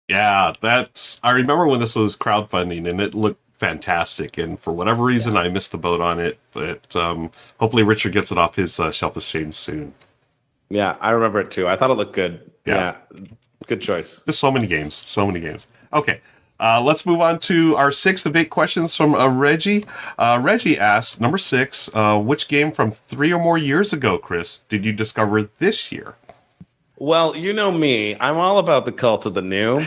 Yeah, I remember when this was crowdfunding and it looked fantastic. And for whatever reason, I missed the boat on it. But hopefully Richard gets it off his shelf of shame soon. Yeah, I remember it too. I thought it looked good. Yeah. Good choice. There's so many games. Okay. Let's move on to our 6th of 8 questions from Reggie. Reggie asks, number 6, which game from 3 or more years ago, Chris, did you discover this year? Well, you know me. I'm all about the cult of the new.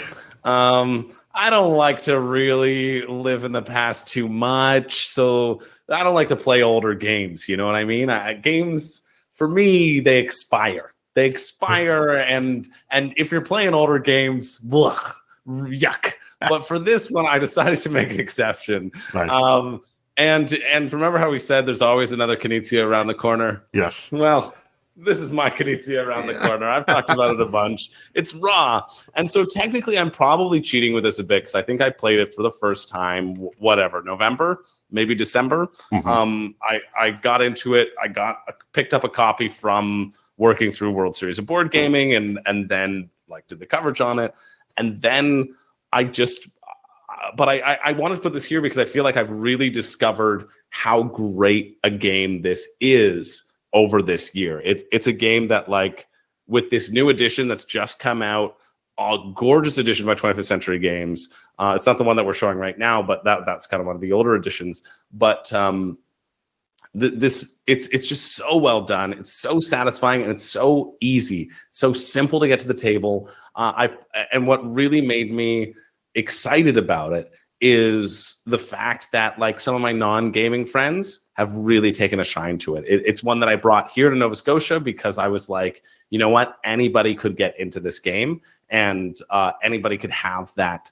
I don't like to really live in the past too much, so I don't like to play older games. You know what I mean? Games, for me, they expire. And if you're playing older games, blech, yuck. But for this one, I decided to make an exception. Nice. And remember how we said there's always another Knizia around the corner? Yes. Well, this is my Knizia around the corner. I've talked about it a bunch. It's Ra. And so technically, I'm probably cheating with this a bit because I think I played it for the first time, November, maybe December. Mm-hmm. I got into it. Picked up a copy from working through World Series of Board Gaming and then did the coverage on it. And then I wanted to put this here because I feel like I've really discovered how great a game this is over this year. It's a game that, with this new edition that's just come out, a gorgeous edition by 25th Century Games. It's not the one that we're showing right now, but that's kind of one of the older editions. But it's just so well done. It's so satisfying and it's so easy, so simple to get to the table. And what really made me excited about it is the fact that some of my non-gaming friends have really taken a shine to it. It's one that I brought here to Nova Scotia because I was like, you know what, anybody could get into this game and anybody could have that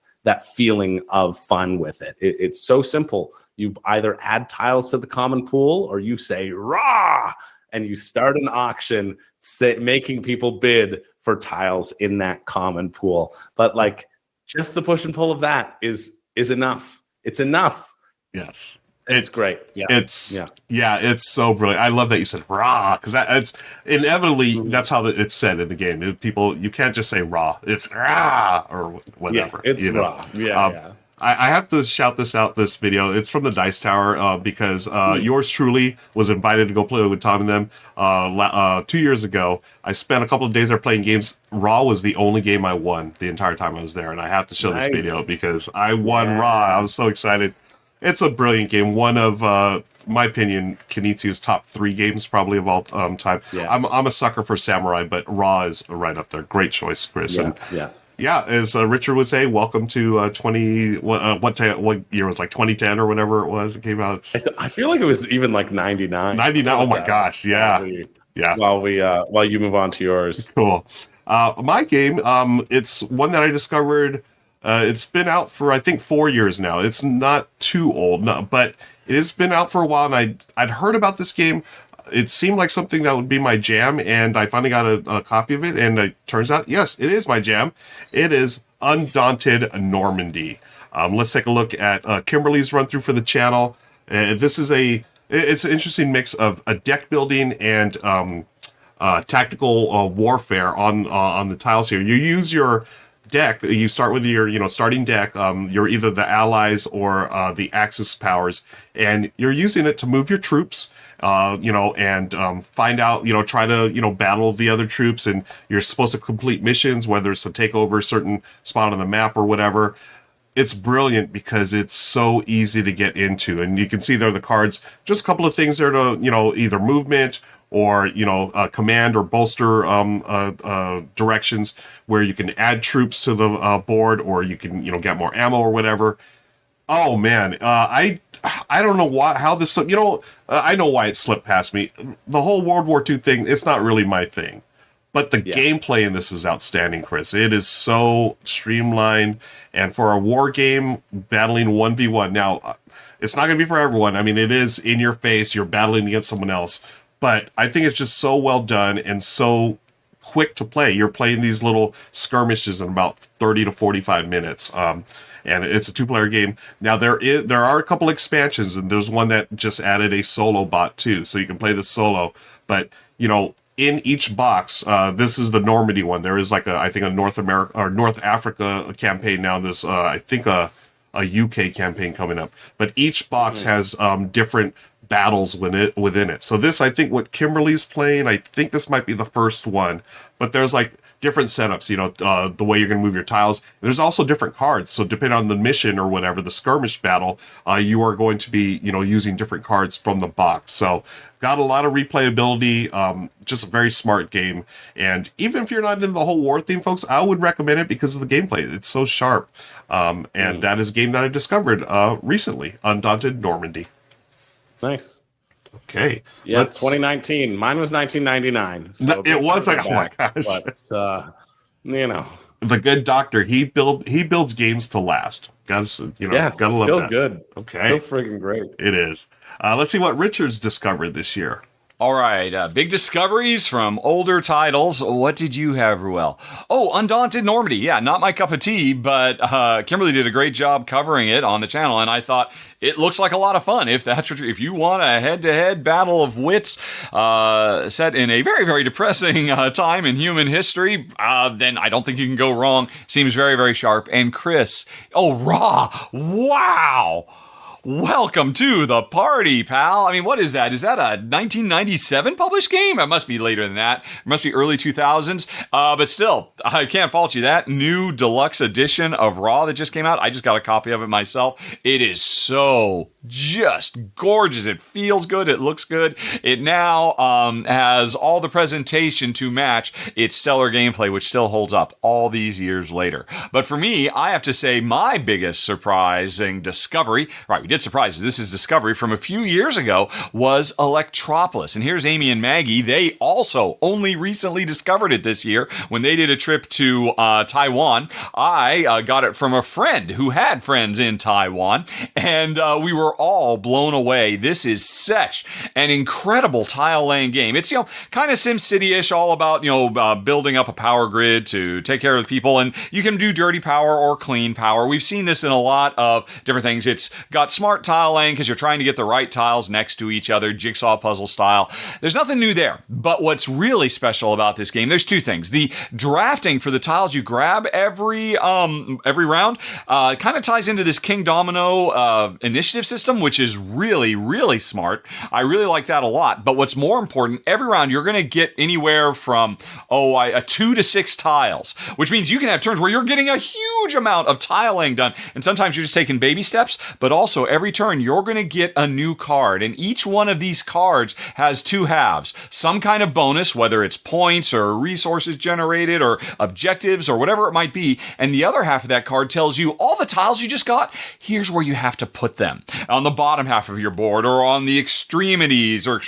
feeling of fun with it. It's so simple. You either add tiles to the common pool or you say "rah" and you start an auction, making people bid for tiles in that common pool. But just the push and pull of that is enough. It's enough. Yes. It's great. Yeah. It's so brilliant. I love that you said raw because it's inevitably that's how it's said in the game. You can't just say raw. It's rah or whatever. Yeah, it's raw. Yeah. I have to shout this video. It's from the Dice Tower because yours truly was invited to go play with Tom and them 2 years ago. I spent a couple of days there playing games. Raw was the only game I won the entire time I was there, and I have to show this video because I won Raw. I was so excited. It's a brilliant game. One of, my opinion, Knizia's top 3 games probably of all time. Yeah. I'm a sucker for Samurai, but Raw is right up there. Great choice, Chris. Yeah, as Richard would say, welcome to what year was 2010 or whatever it was. It came out. I feel like it was even 99. 99. Oh my gosh! Yeah. While you move on to yours. Cool. My game. It's one that I discovered. It's been out for I think 4 years now. It's not too old, but it has been out for a while, and I'd heard about this game. It seemed like something that would be my jam, and I finally got a copy of it, and it turns out, yes, it is my jam. It is Undaunted Normandy. Let's take a look at Kimberly's run through for the channel. It's an interesting mix of a deck building and tactical warfare on the tiles here. You use your deck. You start with your starting deck. You're either the allies or the Axis powers, and you're using it to move your troops. And find out, try to, battle the other troops, and you're supposed to complete missions, whether it's to take over a certain spot on the map or whatever. It's brilliant because it's so easy to get into, and you can see there are the cards, just a couple of things there to, either movement or, command or bolster directions where you can add troops to the board, or you can, get more ammo or whatever. Oh man, I don't know how this slipped. I know why it slipped past me. The whole World War II thing, it's not really my thing. But the gameplay in this is outstanding, Chris. It is so streamlined. And for a war game, battling 1v1. Now, it's not going to be for everyone. I mean, it is in your face. You're battling against someone else. But I think it's just so well done and so quick to play. You're playing these little skirmishes in about 30 to 45 minutes. And it's a two-player game. Now, there are a couple expansions, and there's one that just added a solo bot, too. So you can play this solo. But, in each box, this is the Normandy one. There is I think a North America or North Africa campaign now. There's I think a UK campaign coming up. But each box has different battles within it. So this, I think, what Kimberly's playing, I think this might be the first one. But there's different setups, the way you're going to move your tiles. There's also different cards. So depending on the mission or whatever, the skirmish battle, you are going to be, using different cards from the box. So got a lot of replayability, just a very smart game. And even if you're not into the whole war theme, folks, I would recommend it because of the gameplay. It's so sharp. And that is a game that I discovered recently, Undaunted Normandy. Nice. Okay. Yeah, 2019. Mine was 1999. So it was oh my gosh. But, the good doctor, he builds games to last. Gotta love that. Still good. Okay. Still freaking great. It is. Let's see what Richard's discovered this year. All right, big discoveries from older titles. What did you have, Ruel? Oh, Undaunted Normandy. Yeah, not my cup of tea, but Kimberly did a great job covering it on the channel, and I thought it looks like a lot of fun. If if you want a head-to-head battle of wits set in a very, very depressing time in human history, then I don't think you can go wrong. Seems very, very sharp. And Chris, wow! Welcome to the party, pal. I mean, what is that? Is that a 1997 published game? It must be later than that. It must be early 2000s. But still, I can't fault you. That new deluxe edition of Raw that just came out, I just got a copy of it myself. It is so just gorgeous. It feels good. It looks good. It now has all the presentation to match its stellar gameplay, which still holds up all these years later. But for me, I have to say my biggest surprising discovery, right, we did surprises, this is discovery from a few years ago, was Electropolis. And here's Amy and Maggie. They also only recently discovered it this year when they did a trip to Taiwan. I got it from a friend who had friends in Taiwan, and we were all blown away. This is such an incredible tile laying game. It's, kind of SimCity-ish, all about, building up a power grid to take care of the people, and you can do dirty power or clean power. We've seen this in a lot of different things. It's got smart tile laying because you're trying to get the right tiles next to each other, jigsaw puzzle style. There's nothing new there, but what's really special about this game, there's two things. The drafting for the tiles you grab every round kind of ties into this King Domino initiative system, which is really, really smart. I really like that a lot. But what's more important, every round you're going to get anywhere from 2 to 6 tiles, which means you can have turns where you're getting a huge amount of tiling done. And sometimes you're just taking baby steps, but also every turn you're going to get a new card. And each one of these cards has 2 halves, some kind of bonus, whether it's points or resources generated or objectives or whatever it might be. And the other half of that card tells you all the tiles you just got, here's where you have to put them. On the bottom half of your board or on the extremities or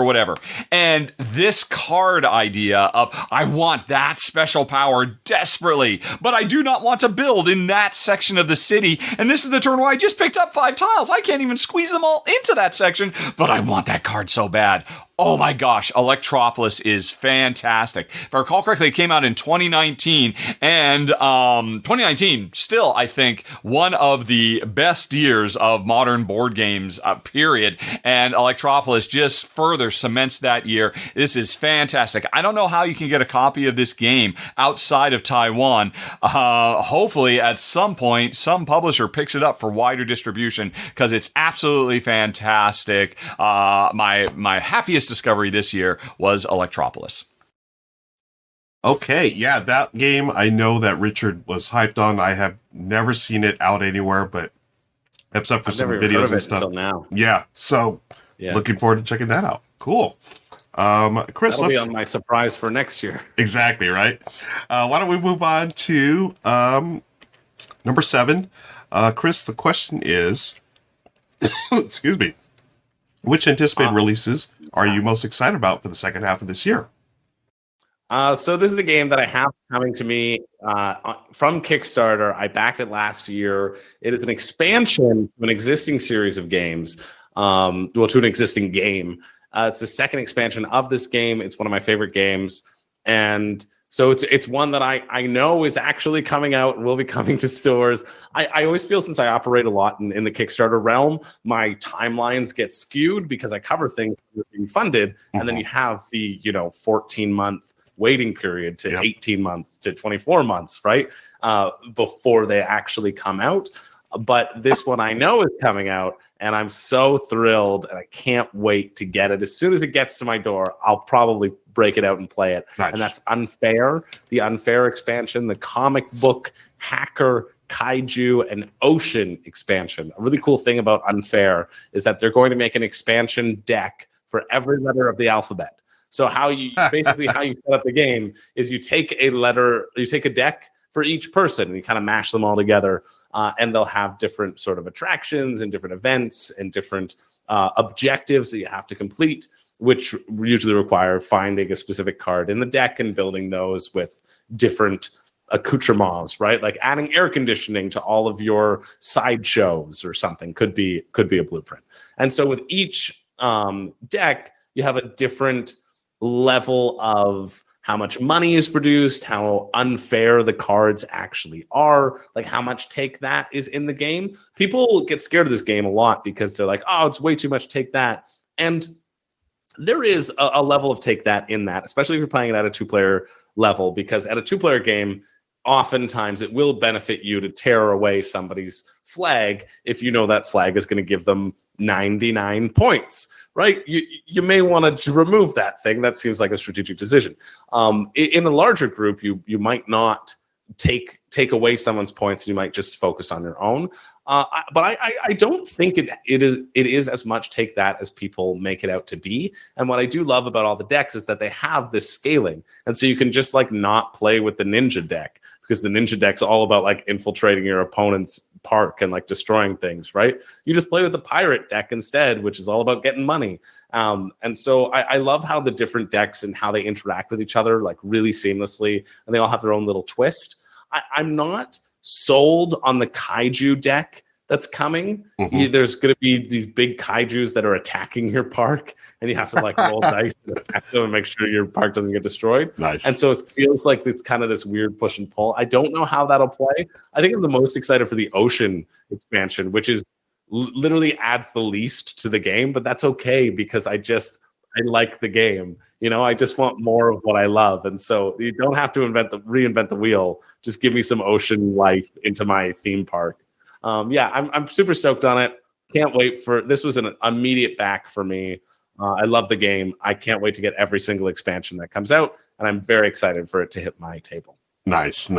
whatever. And this card idea of, I want that special power desperately, but I do not want to build in that section of the city. And this is the turn where I just picked up 5 tiles. I can't even squeeze them all into that section, but I want that card so bad. Oh my gosh, Electropolis is fantastic. If I recall correctly, it came out in 2019, and 2019 still, I think, one of the best years of modern board games, period. And Electropolis just further cements that year. This is fantastic. I don't know how you can get a copy of this game outside of Taiwan. Hopefully, at some point, some publisher picks it up for wider distribution, because it's absolutely fantastic. My happiest discovery this year was Electropolis. Okay, yeah, that game I know that Richard was hyped on. I have never seen it out anywhere, but except for some videos and stuff. Now. Yeah, so looking forward to checking that out. Cool. Chris, that'll be on my surprise for next year. Exactly, right? Why don't we move on to number 7? Chris, the question is, excuse me, which anticipated releases are you most excited about for the second half of this year? So this is a game that I have coming to me from Kickstarter. I backed it last year. It is an expansion to an existing series of games, to an existing game. It's the second expansion of this game. It's one of my favorite games. And so it's one that I know is actually coming out and will be coming to stores. I always feel, since I operate a lot in the Kickstarter realm, my timelines get skewed because I cover things that are being funded, and then you have the 14-month waiting period to 18 months to 24 months, right, before they actually come out. But this one I know is coming out, and I'm so thrilled, and I can't wait to get it. As soon as it gets to my door, I'll probably break it out and play it. Nice. And that's Unfair, the Unfair expansion, the comic book, hacker, kaiju, and ocean expansion. A really cool thing about Unfair is that they're going to make an expansion deck for every letter of the alphabet. So how you basically how you set up the game is you take a deck for each person, and you kind of mash them all together, and they'll have different sort of attractions and different events and different objectives that you have to complete, which usually require finding a specific card in the deck and building those with different accoutrements, right? Like adding air conditioning to all of your sideshows or something could be a blueprint. And so with each deck, you have a different level of how much money is produced, how unfair the cards actually are, like how much take that is in the game. People get scared of this game a lot because they're like, oh, it's way too much take that. And there is a level of take that in that, especially if you're playing it at a 2-player level, because at a 2-player game, oftentimes it will benefit you to tear away somebody's flag if you know that flag is going to give them 99 points. Right, you may want to remove that thing. That seems like a strategic decision. In a larger group, you might not take away someone's points, and you might just focus on your own. But I don't think it is as much take that as people make it out to be. And what I do love about all the decks is that they have this scaling, and so you can just like not play with the ninja deck, because the ninja deck's all about like infiltrating your opponent's park and like destroying things, right? You just play with the pirate deck instead, which is all about getting money. And so I love how the different decks and how they interact with each other like really seamlessly, and they all have their own little twist. I'm not sold on the kaiju deck that's coming. Mm-hmm. There's going to be these big kaijus that are attacking your park, and you have to like roll dice and attack them and make sure your park doesn't get destroyed. Nice. And so it feels like it's kind of this weird push and pull. I don't know how that'll play. I think I'm the most excited for the ocean expansion, which is literally adds the least to the game, but that's okay because I like the game. I just want more of what I love. And so you don't have to reinvent the wheel. Just give me some ocean life into my theme park. I'm super stoked on it. Can't wait for this. Was an immediate back for me. I love the game. I can't wait to get every single expansion that comes out, and I'm very excited for it to hit my table. Nice.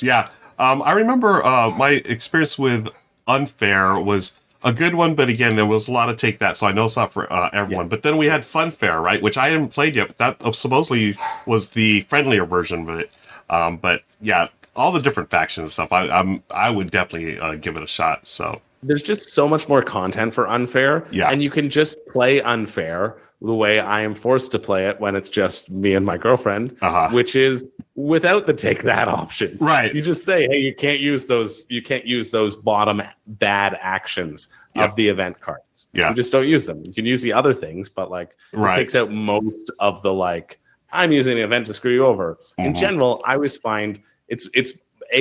Yeah. I remember my experience with Unfair was a good one, but again, there was a lot of take that, so I know it's not for everyone. Yeah. But then we had Funfair, right, which I haven't played yet, but that supposedly was the friendlier version of it. But yeah, all the different factions and stuff, I would definitely give it a shot. So there's just so much more content for Unfair, and you can just play Unfair the way I am forced to play it when it's just me and my girlfriend, which is without the take that options. Right. You just say, hey, you can't use those bottom bad actions of the event cards. Yeah. You just don't use them. You can use the other things, but like it takes out most of the like, I'm using an event to screw you over. In general, I always find it's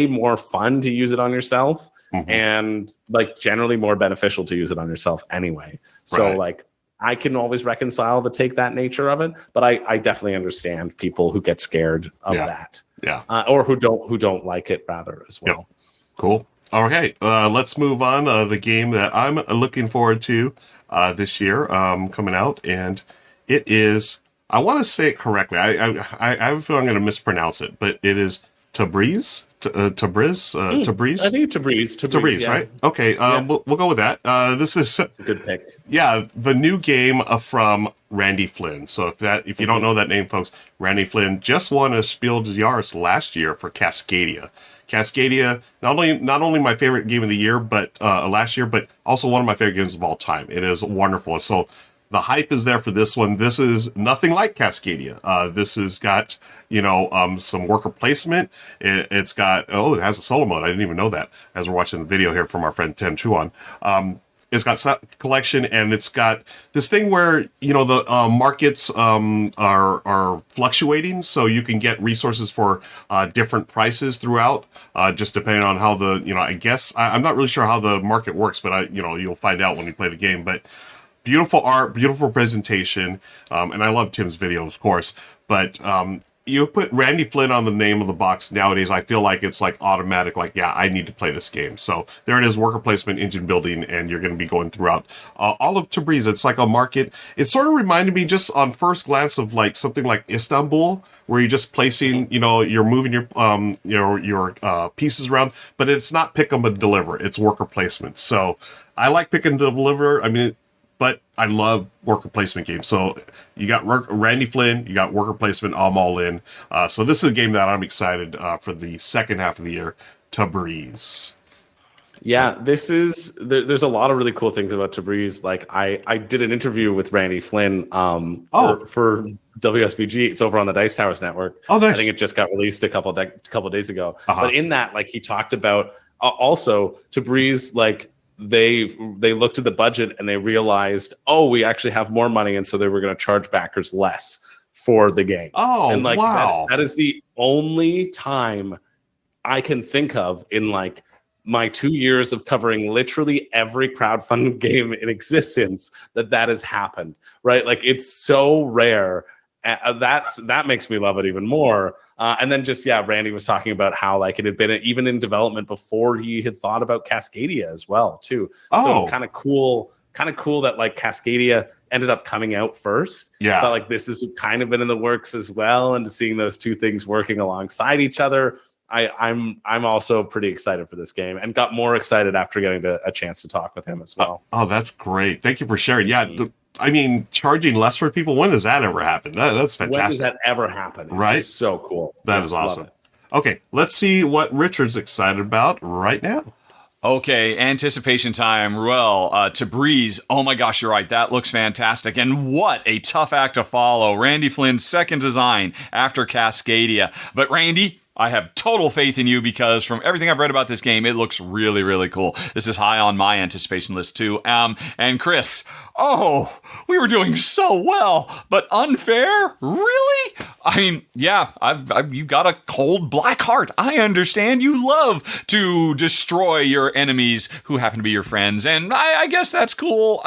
more fun to use it on yourself and like generally more beneficial to use it on yourself anyway. So like I can always reconcile the take that nature of it, but I definitely understand people who get scared of that. Yeah. Or who don't like it rather as well. Yep. Cool. Okay, let's move on. The game that I'm looking forward to this year coming out, and it is, I want to say it correctly. I have a feeling I'm going to mispronounce it, but it is Tabriz? Tabriz? Tabriz? I think it's Tabriz. Tabriz, right? Okay, we'll go with that. This is a good pick. Yeah, the new game from Randy Flynn. So if you don't know that name, folks, Randy Flynn just won a Spiel des Jahres last year for Cascadia. Cascadia, not only my favorite game of the year, but last year, but also one of my favorite games of all time. It is wonderful. So the hype is there for this one. This is nothing like Cascadia. This has got, some worker placement. It's got, it has a solo mode. I didn't even know that as we're watching the video here from our friend Tim Chuan. It's got collection, and it's got this thing where, the markets are fluctuating, so you can get resources for different prices throughout, just depending on how I guess, I'm not really sure how the market works, but you'll find out when you play the game. But beautiful art, beautiful presentation, and I love Tim's video, of course, but you put Randy Flynn on the name of the box nowadays, I feel like it's like automatic, like, yeah, I need to play this game. So there it is, worker placement, engine building, and you're going to be going throughout all of Tabriz. It's like a market. It sort of reminded me just on first glance of like something like Istanbul, where you're just placing, you're moving your pieces around, but it's not pick 'em and deliver. It's worker placement. So I like pick and deliver. But I love worker placement games. So you got Randy Flynn, you got worker placement, I'm all in. So this is a game that I'm excited for the second half of the year, Tabriz. Yeah, there's a lot of really cool things about Tabriz. Like I did an interview with Randy Flynn for WSBG. It's over on the Dice Towers Network. Oh, nice. I think it just got released a couple of days ago. But in that, like he talked about also Tabriz, like they looked at the budget and they realized, we actually have more money, and so they were going to charge backers less for the game. And like wow. that is the only time I can think of in like my 2 years of covering literally every crowdfunding game in existence that has happened, right? Like it's so rare. That makes me love it even more. And then just, Randy was talking about how like it had been even in development before he had thought about Cascadia as well, too. So kind of cool that like Cascadia ended up coming out first. Yeah. But like this has kind of been in the works as well. And seeing those two things working alongside each other, I'm also pretty excited for this game, and got more excited after getting a chance to talk with him as well. That's great. Thank you for sharing. Yeah. Charging less for people, when does that ever happen? That's fantastic. When does that ever happen? It's right? Just so cool. That is awesome. Okay, let's see what Richard's excited about right now. Okay, anticipation time. Ruel, Tabriz. Oh my gosh, you're right. That looks fantastic. And what a tough act to follow. Randy Flynn's second design after Cascadia. But Randy, I have total faith in you, because from everything I've read about this game, it looks really, really cool. This is high on my anticipation list too. And Chris, we were doing so well, but unfair? Really? I mean, yeah, you've got a cold black heart. I understand you love to destroy your enemies who happen to be your friends, and I guess that's cool.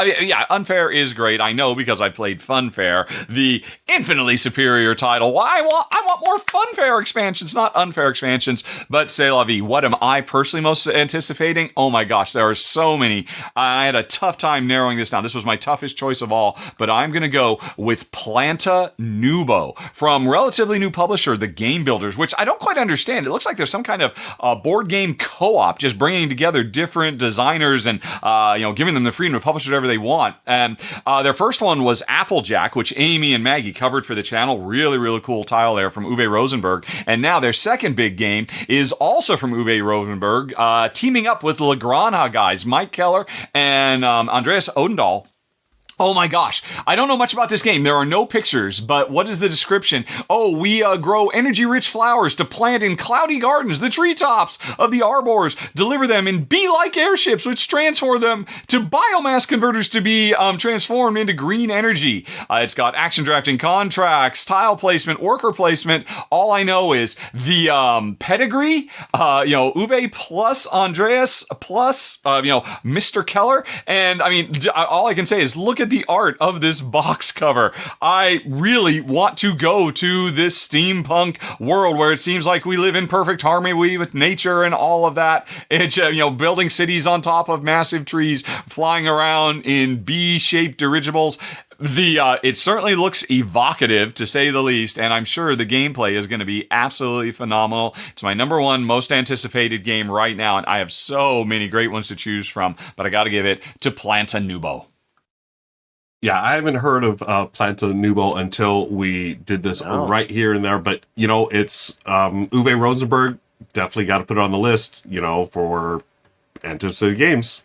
Unfair is great. I know, because I played Funfair, the infinitely superior title. Well, I want more Funfair expansions, not unfair expansions, but c'est la vie. What am I personally most anticipating? Oh my gosh, there are so many. I had a tough time narrowing this down. This was my toughest choice of all, but I'm going to go with Planta Nubo from relatively new publisher, The Game Builders, which I don't quite understand. It looks like there's some kind of board game co-op, just bringing together different designers and giving them the freedom to publish whatever they want. And their first one was Applejack, which Amy and Maggie covered for the channel. Really, really cool tile there from Uwe Rosenberg. And now their second big game is also from Uwe Rosenberg, teaming up with the Legrandha guys, Mike Keller and Andreas Odendahl. Oh my gosh. I don't know much about this game. There are no pictures, but what is the description? Oh, we grow energy-rich flowers to plant in cloudy gardens, the treetops of the arbors, deliver them in bee-like airships, which transform them to biomass converters to be transformed into green energy. It's got action drafting, contracts, tile placement, worker placement. All I know is the pedigree, Uwe plus Andreas plus, Mr. Keller. And I mean, all I can say is look at the art of this box cover. I really want to go to this steampunk world where it seems like we live in perfect harmony with nature and all of that. It's, building cities on top of massive trees, flying around in bee-shaped dirigibles. It certainly looks evocative, to say the least, and I'm sure the gameplay is going to be absolutely phenomenal. It's my number one most anticipated game right now, and I have so many great ones to choose from, but I got to give it to Planta Nubo. Yeah, I haven't heard of Planta Nubo until we did this right here and there. But, it's Uwe Rosenberg. Definitely got to put it on the list, for anticipated games.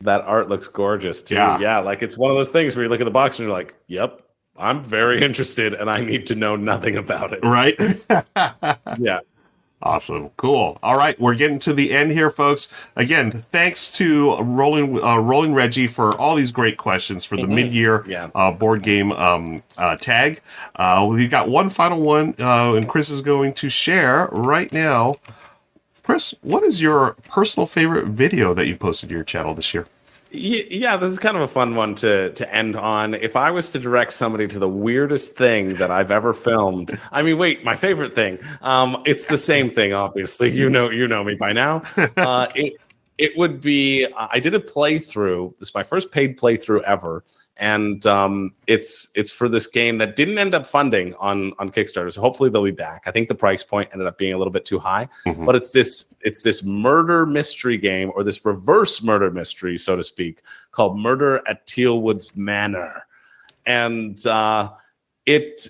That art looks gorgeous, too. Yeah, like it's one of those things where you look at the box and you're like, yep, I'm very interested and I need to know nothing about it. Right? Yeah. Awesome. Cool. All right. We're getting to the end here, folks. Again, thanks to Rolling Reggie for all these great questions for the mid-year board game tag. We've got one final one, and Chris is going to share right now. Chris, what is your personal favorite video that you posted to your channel this year? Yeah, this is kind of a fun one to end on. If I was to direct somebody to the weirdest thing that I've ever filmed, I mean, wait, my favorite thing. It's the same thing, obviously. You know me by now. It would be. I did a playthrough. This is my first paid playthrough ever, and it's for this game that didn't end up funding on Kickstarter. So hopefully they'll be back. I think the price point ended up being a little bit too high, but it's this murder mystery game, or this reverse murder mystery, so to speak, called Murder at Tealwoods Manor, and it's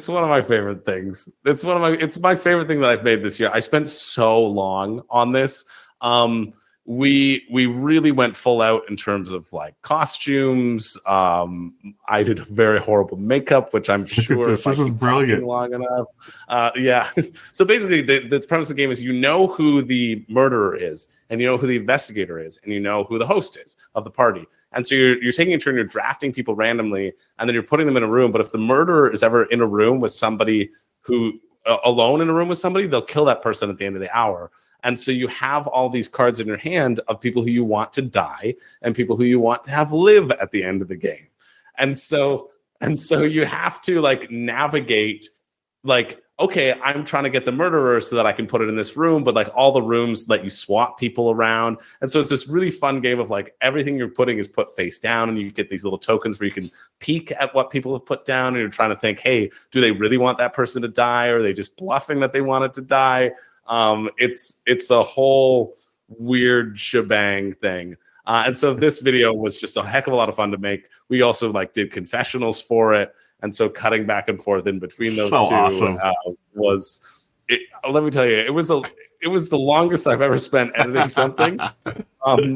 one of my favorite things. It's my favorite thing that I've made this year. I spent so long on this. We really went full out in terms of like costumes. I did very horrible makeup, which I'm sure this is brilliant. Long enough. Yeah. So basically, the premise of the game is you know who the murderer is, and you know who the investigator is, and you know who the host is of the party. And so you're taking a turn, you're drafting people randomly, and then you're putting them in a room. But if the murderer is ever in a room with somebody who alone in a room with somebody, they'll kill that person at the end of the hour. And so you have all these cards in your hand of people who you want to die and people who you want to have live at the end of the game. And so you have to like navigate, like, okay, I'm trying to get the murderer so that I can put it in this room, but like all the rooms let you swap people around. And so it's this really fun game of like everything you're putting is put face down, and you get these little tokens where you can peek at what people have put down, and you're trying to think, hey, do they really want that person to die, or are they just bluffing that they want it to die? It's a whole weird shebang thing. And so this video was just a heck of a lot of fun to make. We also like did confessionals for it. And so cutting back and forth in between those two awesome. Let me tell you, it was the longest I've ever spent editing something,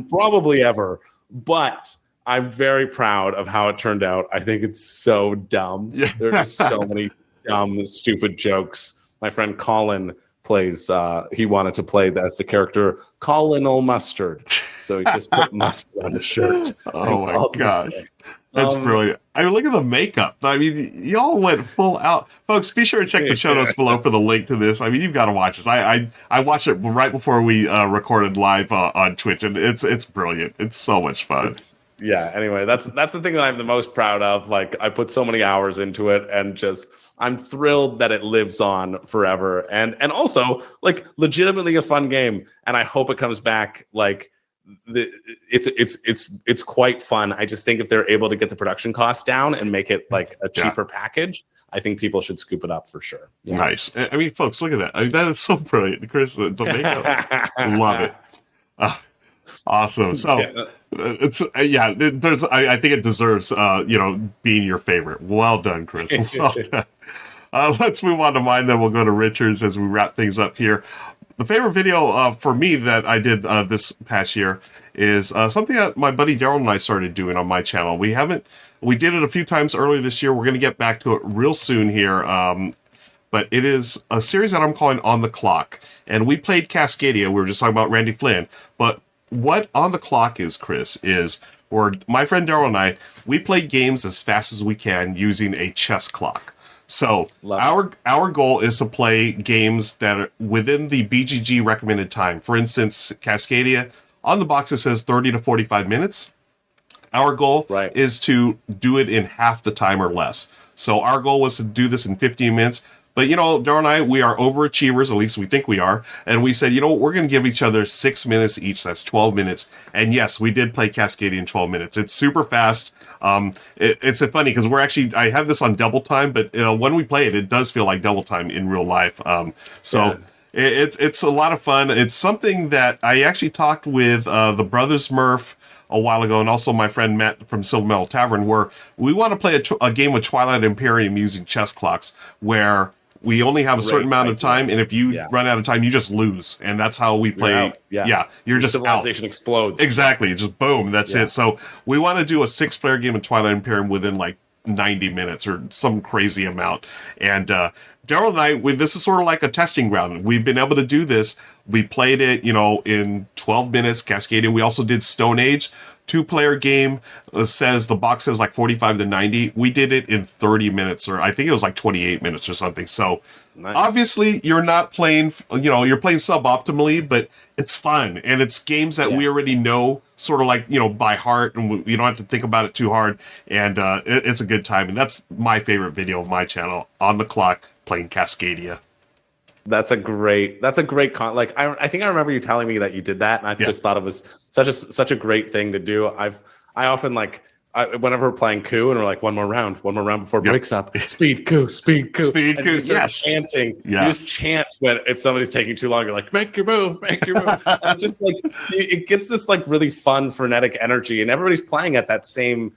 probably ever. But I'm very proud of how it turned out. I think it's so dumb. There are just so many dumb, stupid jokes. My friend Colin plays, he wanted to play as the character Colonel Mustard. So he just put mustard on his shirt. Oh my gosh. That's brilliant. I mean, look at the makeup. I mean, y'all went full out. Folks, be sure to check the show notes below for the link to this. I mean, you've got to watch this. I watched it right before we recorded live on Twitch, and it's brilliant. It's so much fun. Anyway, that's the thing that I'm the most proud of. Like, I put so many hours into it, and just I'm thrilled that it lives on forever. And also, like, legitimately a fun game. And I hope it comes back, like, it's quite fun. I just think if they're able to get the production costs down and make it like a cheaper package, I think people should scoop it up for sure. Yeah. Nice. I mean, folks, look at that. I mean, that is so brilliant, Chris. The makeup, love it. Awesome. So there's. I think it deserves, being your favorite. Well done, Chris. Well done. Let's move on to mine. Then we'll go to Richard's as we wrap things up here. The favorite video for me that I did this past year is something that my buddy Daryl and I started doing on my channel. We did it a few times earlier this year. We're going to get back to it real soon here. But it is a series that I'm calling On the Clock. And we played Cascadia. We were just talking about Randy Flynn. But what On the Clock is, Chris, is where my friend Daryl and I, we play games as fast as we can using a chess clock. So our goal is to play games that are within the BGG recommended time. For instance, Cascadia, on the box it says 30 to 45 minutes. Our goal is to do it in half the time or less. So our goal was to do this in 15 minutes. But, Daryl and I, we are overachievers, at least we think we are. And we said, we're going to give each other 6 minutes each. That's 12 minutes. And yes, we did play Cascadia in 12 minutes. It's super fast. It's funny because I have this on double time, but when we play it, it does feel like double time in real life. It's a lot of fun. It's something that I actually talked with the Brothers Murph a while ago, and also my friend Matt from Silver Metal Tavern, where we want to play a game of Twilight Imperium using chess clocks, where we only have a certain amount of time, and if you run out of time, you just lose. And that's how we play. You're just civilization explodes. Exactly. Just boom. That's it. So we want to do a 6-player game of Twilight Imperium within like 90 minutes or some crazy amount. And Daryl and I, this is sort of like a testing ground. We've been able to do this. We played it, in 12 minutes, Cascadia. We also did Stone Age. 2-player game the box says like 45 to 90. We did it in 30 minutes, or I think it was like 28 minutes or something. So obviously you're not playing, you're playing suboptimally, but it's fun. And it's games that we already know sort of like, by heart, and you don't have to think about it too hard. And it's a good time. And that's my favorite video of my channel, On the Clock, playing Cascadia. That's a great I think I remember you telling me that you did that, and I just thought it was such a great thing to do. I often whenever we're playing coup and we're like one more round before it breaks up, speed coup, and you start chanting. You just chant if somebody's taking too long. You're like, make your move. And just like it gets this like really fun frenetic energy, and everybody's playing at that same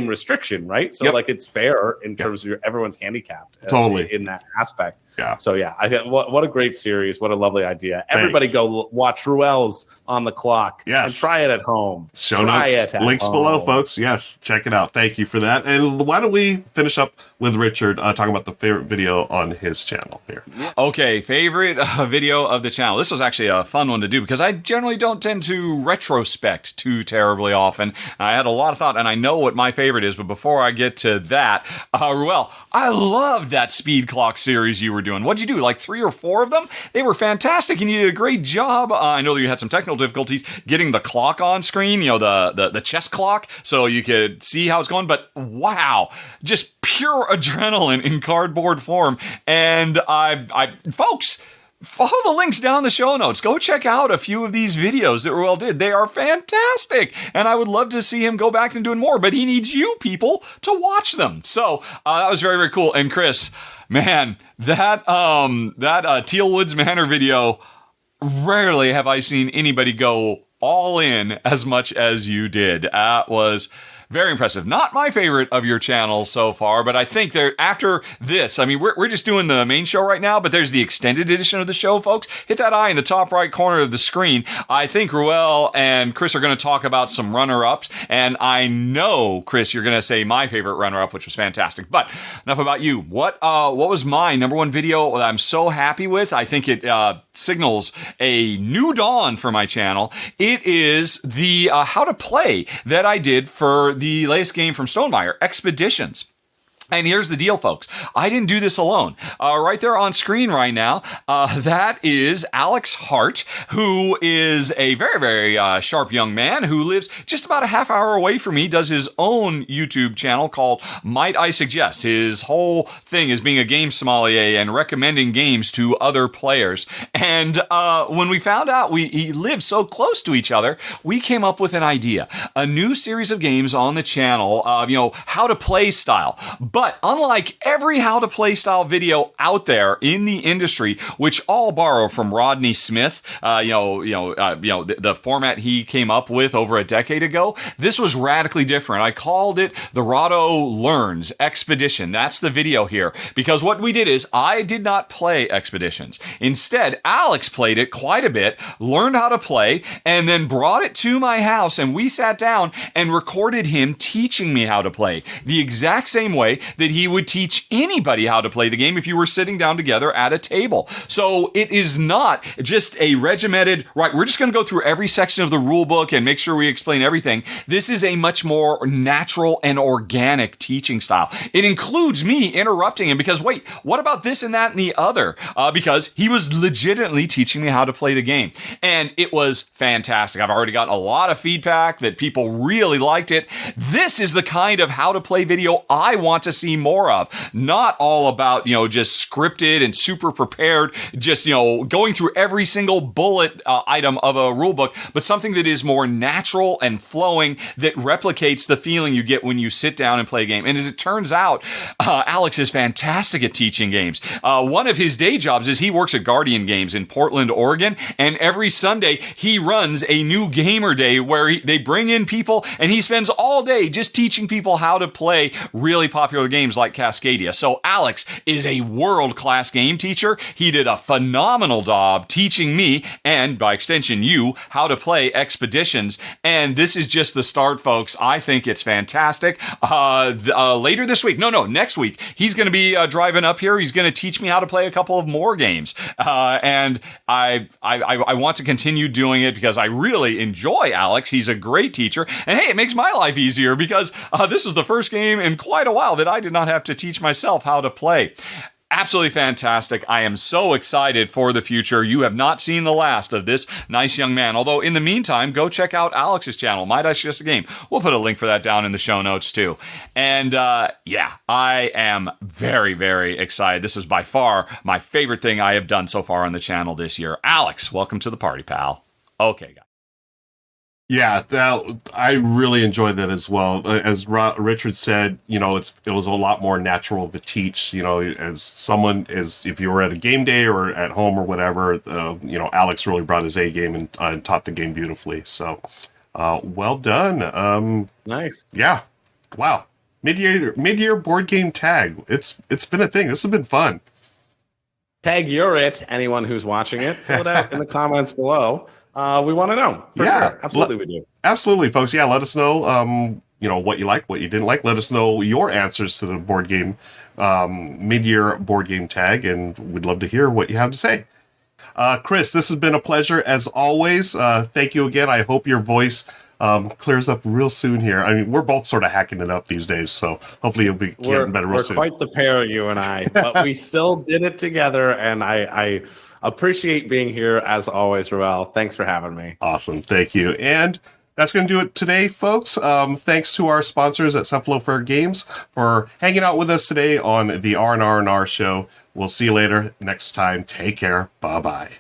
restriction, right? So it's fair in terms of everyone's handicapped totally in that aspect. Yeah. So I think what a great series. What a lovely idea. Everybody go watch Ruel's On the Clock. Yes. And try it at home. Show notes. Links below, folks. Yes. Check it out. Thank you for that. And why don't we finish up with Richard talking about the favorite video on his channel here. Okay. Favorite video of the channel. This was actually a fun one to do because I generally don't tend to retrospect too terribly often. I had a lot of thought, and I know what my favorite is, but before I get to that, Ruel, I loved that speed clock series you were doing. What'd you do, like 3 or 4 of them? They were fantastic, and you did a great job. I know that you had some technical difficulties getting the clock on screen, the chess clock, so you could see how it's going, but wow, just pure adrenaline in cardboard form. And I folks, follow the links down in the show notes. Go check out a few of these videos that Ruel did. They are fantastic. And I would love to see him go back and doing more, but he needs you people to watch them. So that was very, very cool. And Chris, man, that Tealwoods Manor video, rarely have I seen anybody go all in as much as you did. That was very impressive. Not my favorite of your channel so far, but I think after this, I mean, we're just doing the main show right now, but there's the extended edition of the show, folks. Hit that eye in the top right corner of the screen. I think Ruel and Chris are going to talk about some runner-ups, and I know, Chris, you're going to say my favorite runner-up, which was fantastic. But enough about you. What was my number one video that I'm so happy with? I think it signals a new dawn for my channel. It is the how to play that I did for the latest game from Stonemaier, Expeditions. And here's the deal, folks. I didn't do this alone. Right there on screen right now, that is Alex Hart, who is a very, very sharp young man who lives just about a half hour away from me, does his own YouTube channel called Might I Suggest. His whole thing is being a game sommelier and recommending games to other players. And when we found out he lived so close to each other, we came up with an idea. A new series of games on the channel, how to play style. But But unlike every how to play style video out there in the industry, which all borrow from Rodney Smith, the format he came up with over a decade ago, this was radically different. I called it the Rahdo Learns Expedition. That's the video here, because what we did is I did not play Expeditions. Instead, Alex played it quite a bit, learned how to play, and then brought it to my house, and we sat down and recorded him teaching me how to play the exact same way that he would teach anybody how to play the game if you were sitting down together at a table. So it is not just a regimented, right, we're just going to go through every section of the rule book and make sure we explain everything. This is a much more natural and organic teaching style. It includes me interrupting him because, wait, what about this and that and the other? Because he was legitimately teaching me how to play the game. And it was fantastic. I've already gotten a lot of feedback that people really liked it. This is the kind of how to play video I want to see more of. Not all about, just scripted and super prepared, just, going through every single bullet item of a rule book, but something that is more natural and flowing that replicates the feeling you get when you sit down and play a game. And as it turns out, Alex is fantastic at teaching games. One of his day jobs is he works at Guardian Games in Portland, Oregon, and every Sunday he runs a new gamer day where they bring in people and he spends all day just teaching people how to play really popular games like Cascadia. So Alex is a world-class game teacher. He did a phenomenal job teaching me, and by extension you, how to play Expeditions. And this is just the start, folks. I think it's fantastic. Later this week, next week, he's going to be driving up here. He's going to teach me how to play a couple of more games. And I want to continue doing it because I really enjoy Alex. He's a great teacher. And hey, it makes my life easier because this is the first game in quite a while that I did not have to teach myself how to play. Absolutely fantastic. I am so excited for the future. You have not seen the last of this nice young man. Although, in the meantime, go check out Alex's channel, My Dice Just a Game. We'll put a link for that down in the show notes, too. And, I am very, very excited. This is by far my favorite thing I have done so far on the channel this year. Alex, welcome to the party, pal. Okay, guys. Yeah, I really enjoyed that as well. As Richard said, it was a lot more natural to teach. As someone if you were at a game day or at home or whatever, Alex really brought his A game and taught the game beautifully. So, well done. Nice. Yeah. Wow. Mid-year board game tag. It's been a thing. This has been fun. Tag you're it. Anyone who's watching it, fill it out in the comments below. We want to know. For sure. Absolutely, we do. Absolutely, folks. Yeah, let us know, what you like, what you didn't like. Let us know your answers to the board game, mid-year board game tag, and we'd love to hear what you have to say. Chris, this has been a pleasure as always. Thank you again. I hope your voice clears up real soon here. I mean, we're both sort of hacking it up these days, so hopefully you'll be getting better real soon. We're quite the pair, you and I, but we still did it together, and I appreciate being here as always, Ruel. Thanks for having me. Awesome. Thank you. And that's going to do it today, folks. Thanks to our sponsors at Cephalofair Games for hanging out with us today on the R&R&R Show. We'll see you later next time. Take care. Bye-bye.